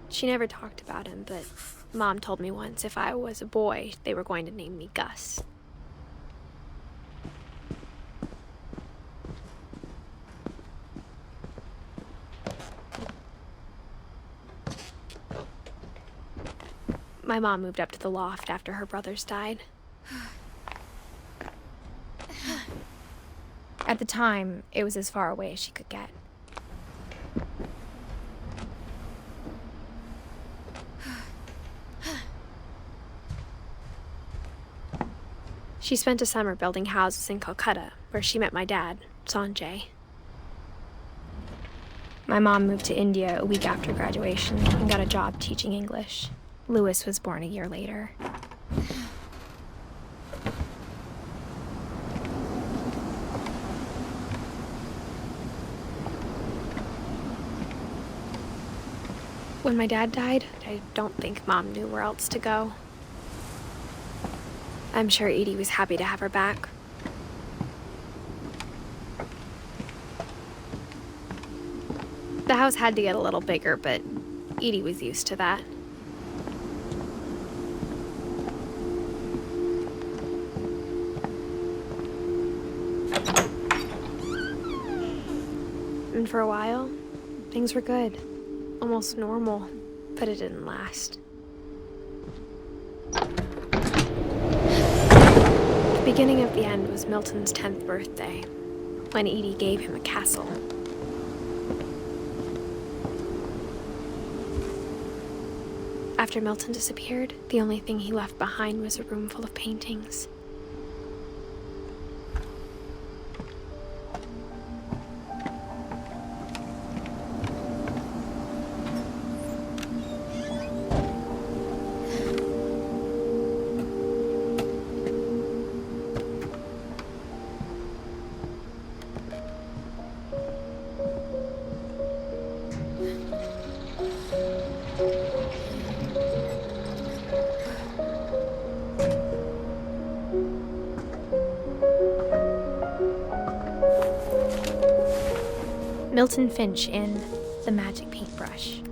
She never talked about him, but Mom told me once if I was a boy, they were going to name me Gus. My mom moved up to the loft after her brothers died. At the time, it was as far away as she could get. She spent a summer building houses in Calcutta, where she met my dad, Sanjay. My mom moved to India a week after graduation and got a job teaching English. Louis was born a year later. When my dad died, I don't think Mom knew where else to go. I'm sure Edie was happy to have her back. The house had to get a little bigger, but Edie was used to that. And for a while, things were good. Almost normal, but it didn't last. The beginning of the end was Milton's 10th birthday, when Edie gave him a castle. After Milton disappeared, the only thing he left behind was a room full of paintings. Milton Finch in The Magic Paintbrush.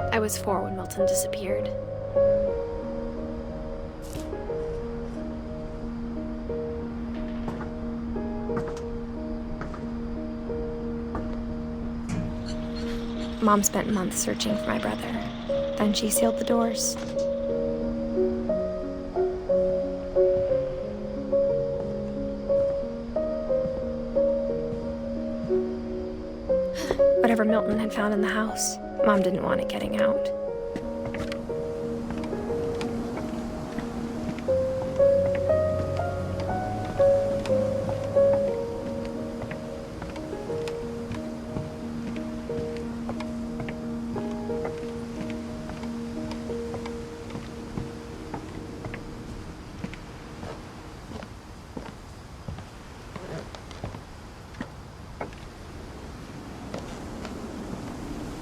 I was 4 when Milton disappeared. Mom spent months searching for my brother. Then she sealed the doors. Whatever Milton had found in the house, Mom didn't want it getting out.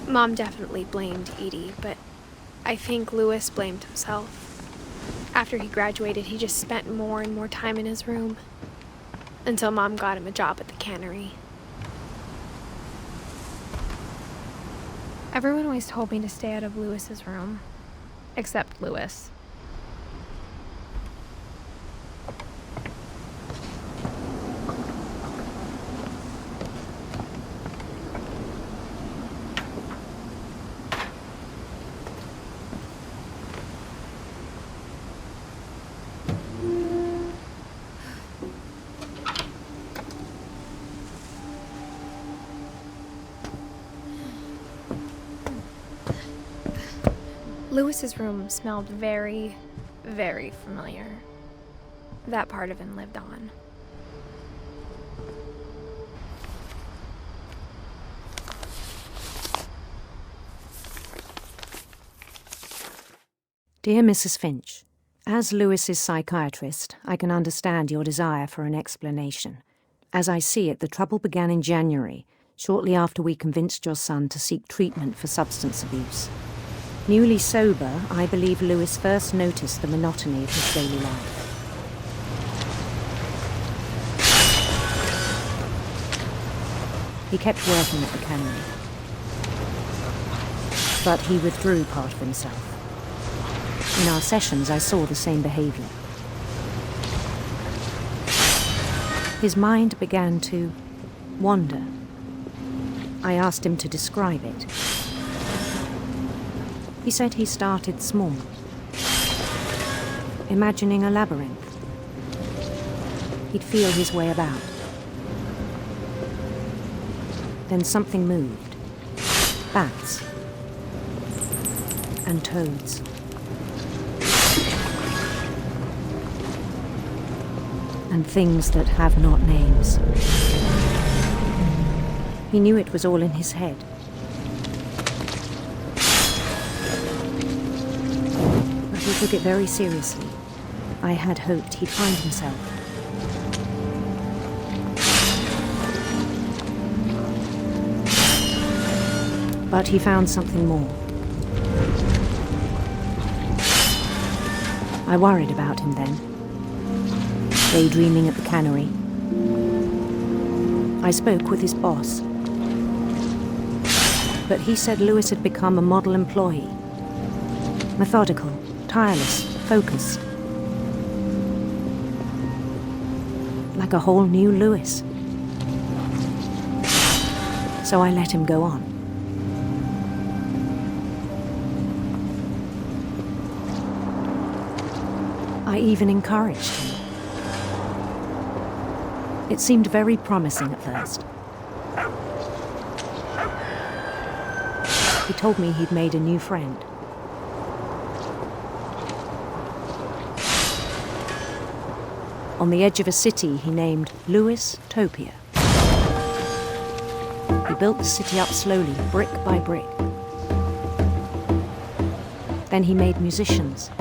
Mom definitely blamed Edie, but I think Louis blamed himself. After he graduated, he just spent more and more time in his room, until Mom got him a job at the cannery. Everyone always told me to stay out of Louis's room, except Louis. Louis's room smelled very, very familiar. That part of him lived on. Dear Mrs. Finch, as Louis's psychiatrist, I can understand your desire for an explanation. As I see it, the trouble began in January, shortly after we convinced your son to seek treatment for substance abuse. Newly sober, I believe Louis first noticed the monotony of his daily life. He kept working at the cannery, but he withdrew part of himself. In our sessions, I saw the same behavior. His mind began to wander. I asked him to describe it. He said he started small, imagining a labyrinth. he'd feel his way about. Then something moved. Bats. And toads. And things that have not names. He knew it was all in his head. But he took it very seriously. I had hoped he'd find himself. But he found something more. I worried about him then, daydreaming at the cannery. I spoke with his boss. But he said Lewis had become a model employee. Methodical, tireless, focused. Like a whole new Lewis. So I let him go on. I even encouraged him. It seemed very promising at first. He told me he'd made a new friend. On the edge of a city he named Lewis-topia. He built the city up slowly, brick by brick. Then he made musicians.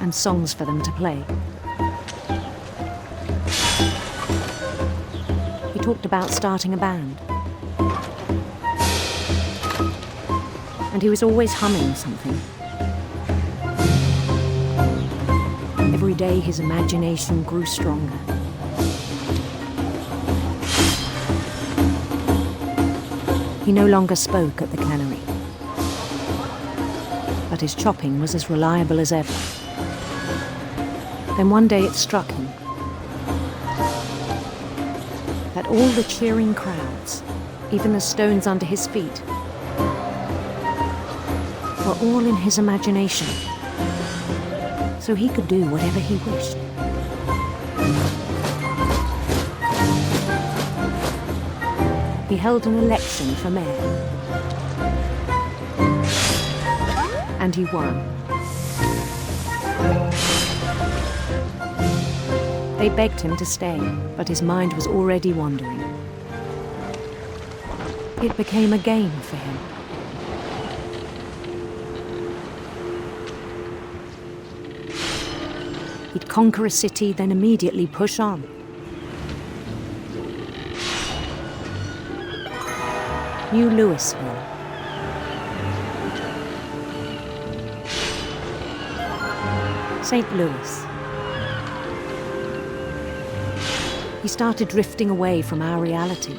And songs for them to play. He talked about starting a band. And he was always humming something. Every day his imagination grew stronger. He no longer spoke at the cannery. But his chopping was as reliable as ever. Then one day it struck him that all the cheering crowds, even the stones under his feet, were all in his imagination, so he could do whatever he wished. He held an election for mayor, and he won. They begged him to stay, but his mind was already wandering. It became a game for him. He'd conquer a city, then immediately push on. New Louisville. St. Louis. He started drifting away from our reality.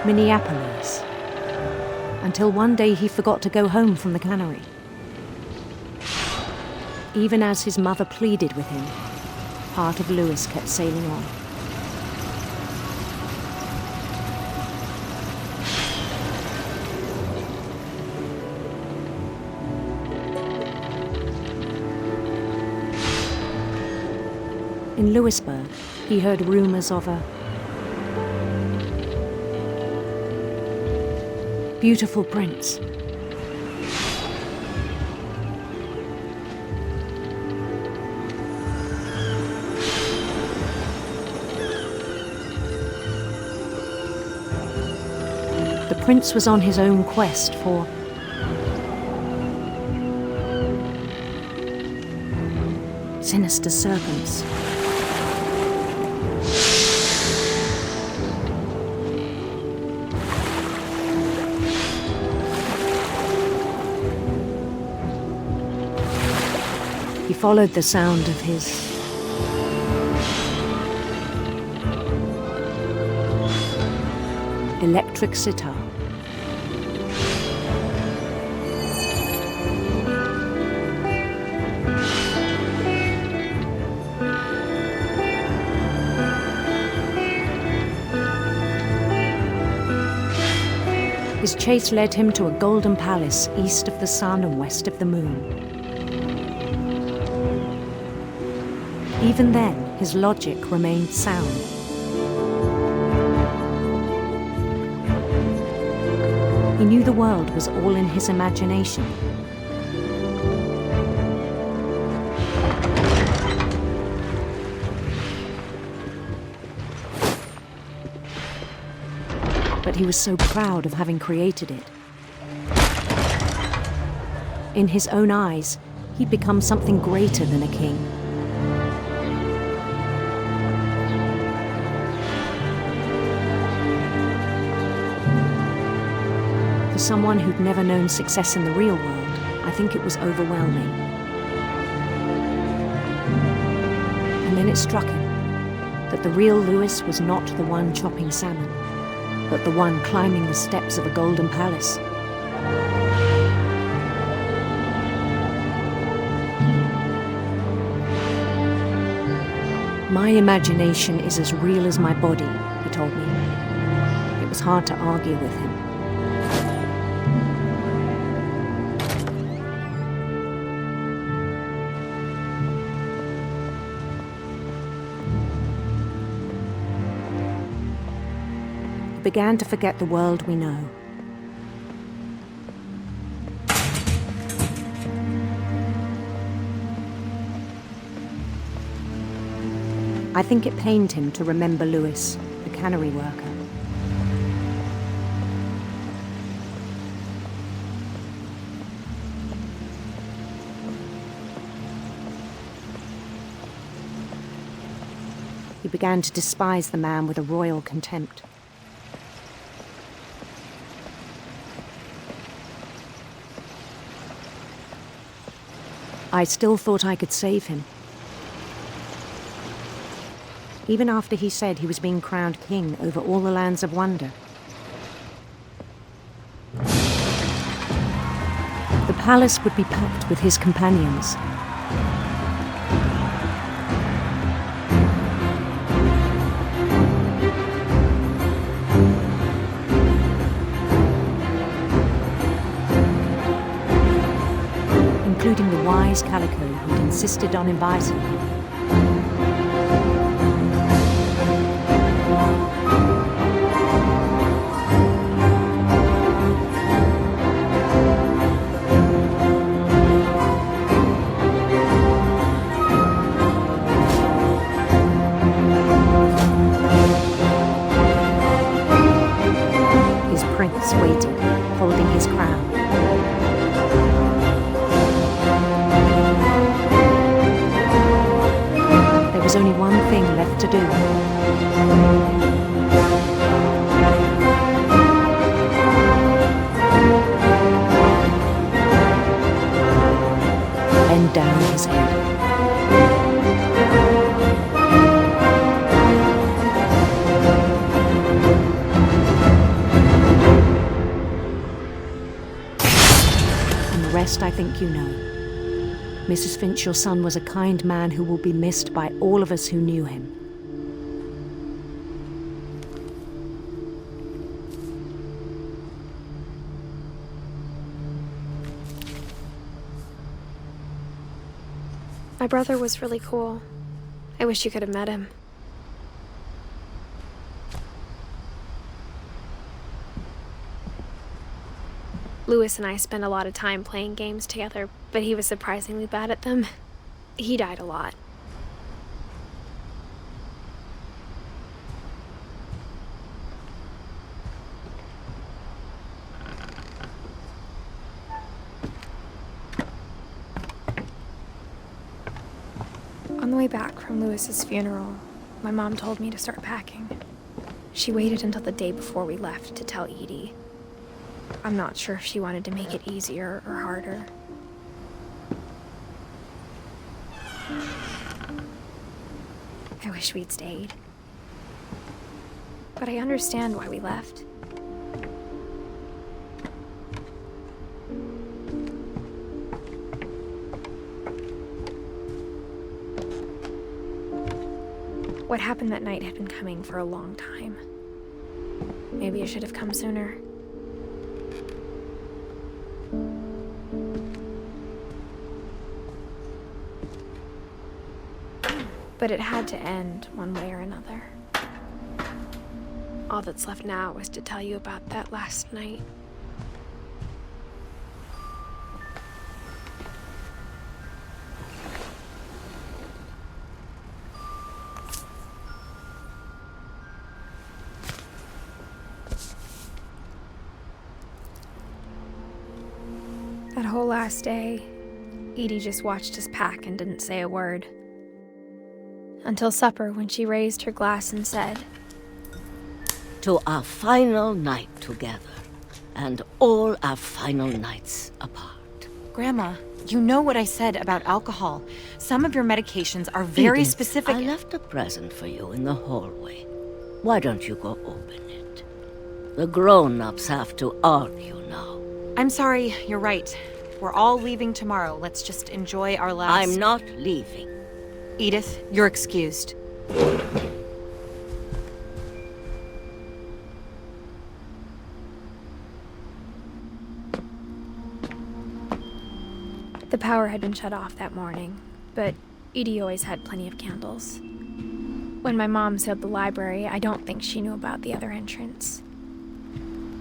Minneapolis. Until one day he forgot to go home from the cannery. Even as his mother pleaded with him, part of Lewis kept sailing on. In Lewisburg, he heard rumors of a beautiful prince. The prince was on his own quest for sinister serpents. He followed the sound of his electric sitar. His chase led him to a golden palace east of the sun and west of the moon. Even then, his logic remained sound. He knew the world was all in his imagination. But he was so proud of having created it. In his own eyes, he'd become something greater than a king. For someone who'd never known success in the real world, I think it was overwhelming. And then it struck him that the real Lewis was not the one chopping salmon, but the one climbing the steps of a golden palace. My imagination is as real as my body, he told me. It was hard to argue with him. He began to forget the world we know. I think it pained him to remember Lewis, the cannery worker. He began to despise the man with a royal contempt. I still thought I could save him. Even after he said he was being crowned king over all the lands of wonder. The palace would be packed with his companions. Including the wise Calico who'd insisted on inviting him. His prince waited, holding his crown. There was only one thing left to do. Bend down his head. And the rest I think you know. Mrs. Finch, your son was a kind man who will be missed by all of us who knew him. My brother was really cool. I wish you could have met him. Lewis and I spent a lot of time playing games together, but he was surprisingly bad at them. He died a lot. On the way back from Lewis's funeral, my mom told me to start packing. She waited until the day before we left to tell Edie. I'm not sure if she wanted to make it easier or harder. I wish we'd stayed. But I understand why we left. What happened that night had been coming for a long time. Maybe it should have come sooner. But it had to end one way or another. All that's left now was to tell you about that last night. That whole last day, Edie just watched us pack and didn't say a word. Until supper, when she raised her glass and said, "To our final night together, and all our final nights apart." Grandma, you know what I said about alcohol. Some of your medications are very Edith, specific. I left a present for you in the hallway. Why don't you go open it? The grown-ups have to argue now. I'm sorry, you're right. We're all leaving tomorrow. Let's just enjoy our last... I'm not leaving. Edith, you're excused. The power had been shut off that morning, but Edie always had plenty of candles. When my mom sealed the library, I don't think she knew about the other entrance.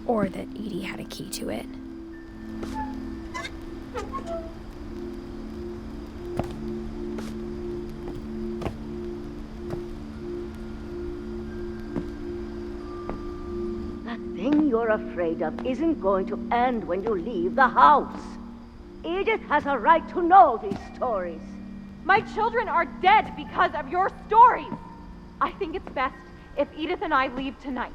Or that Edie had a key to it. That thing you're afraid of isn't going to end when you leave the house. Edith has a right to know these stories. My children are dead because of your stories. I think it's best if Edith and I leave tonight.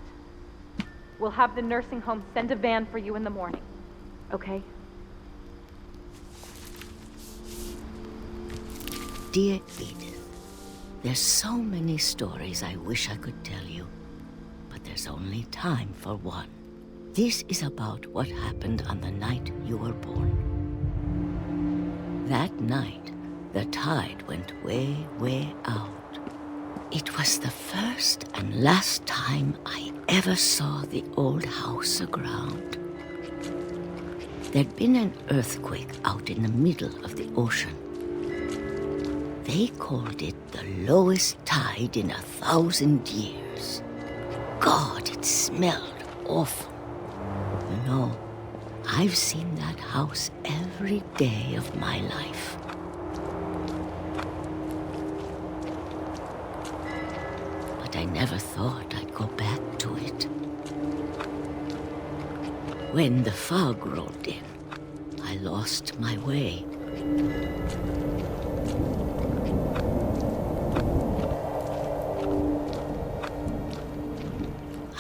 We'll have the nursing home send a van for you in the morning. Okay? Dear Edith, there's so many stories I wish I could tell you, but there's only time for one. This is about what happened on the night you were born. That night, the tide went way, way out. It was the first and last time I ever saw the old house aground. There'd been an earthquake out in the middle of the ocean. They called it the lowest tide in 1,000 years. God, it smelled awful. You know, I've seen that house every day of my life. But I never thought I'd go back to it. When the fog rolled in, I lost my way.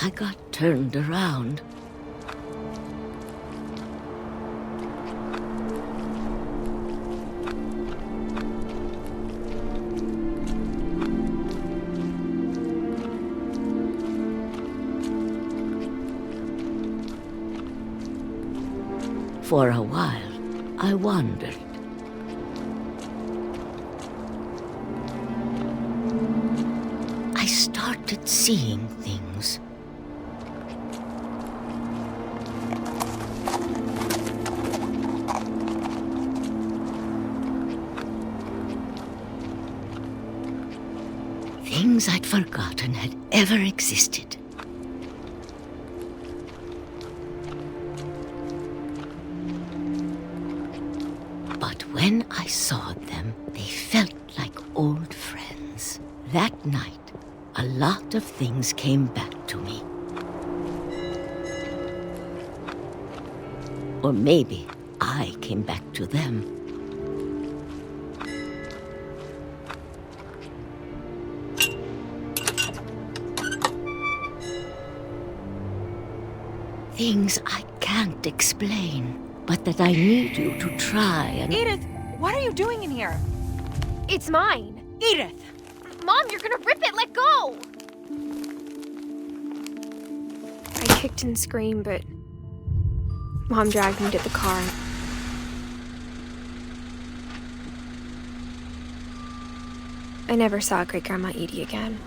I got turned around. For a while, I wandered. I started seeing things. Things I'd forgotten had ever existed. But when I saw them, they felt like old friends. That night, a lot of things came back to me. Or maybe I came back to them. Things I can't explain, but that I need you to try and... Edith, what are you doing in here? It's mine. Edith! Mom, you're gonna rip it! Let go! I kicked and screamed, but Mom dragged me to the car. I never saw Great-Grandma Edie again.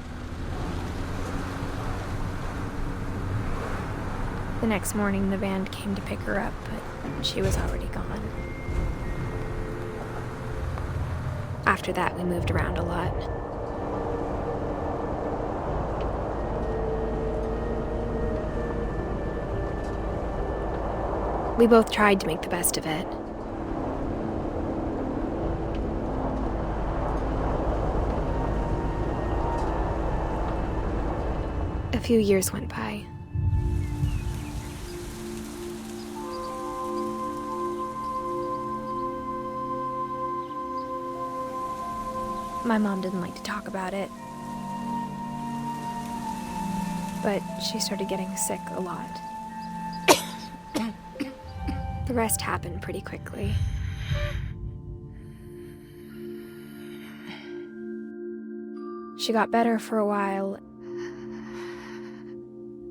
The next morning, the van came to pick her up, but she was already gone. After that, we moved around a lot. We both tried to make the best of it. A few years went by. My mom didn't like to talk about it, but she started getting sick a lot. The rest happened pretty quickly. She got better for a while,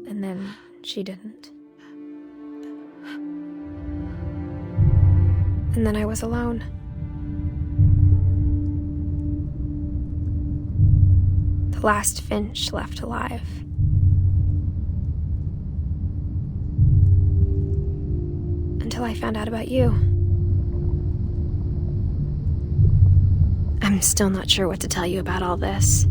and then she didn't. And then I was alone. The last Finch left alive. Until I found out about you. I'm still not sure what to tell you about all this.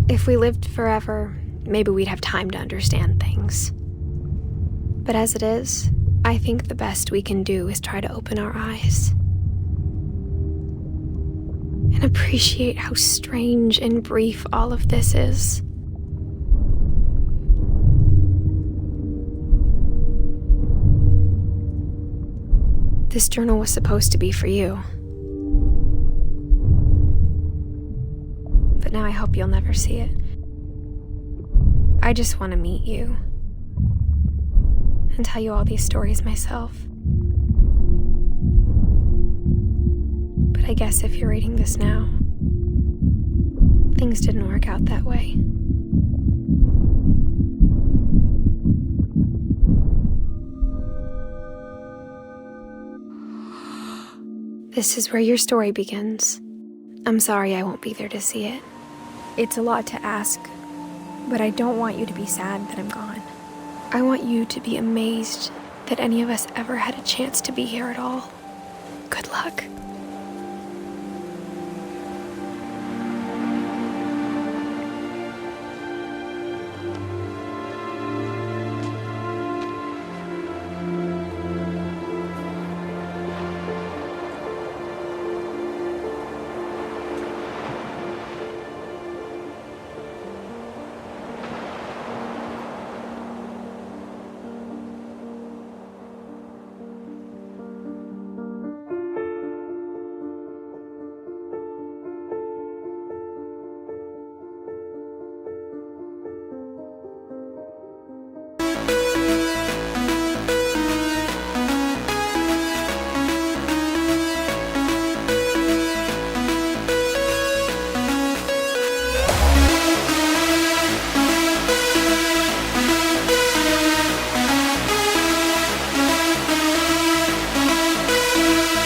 If we lived forever, maybe we'd have time to understand things. But as it is, I think the best we can do is try to open our eyes. And appreciate how strange and brief all of this is. This journal was supposed to be for you. But now I hope you'll never see it. I just want to meet you and tell you all these stories myself. But I guess if you're reading this now, things didn't work out that way. This is where your story begins. I'm sorry I won't be there to see it. It's a lot to ask, but I don't want you to be sad that I'm gone. I want you to be amazed that any of us ever had a chance to be here at all. Good luck.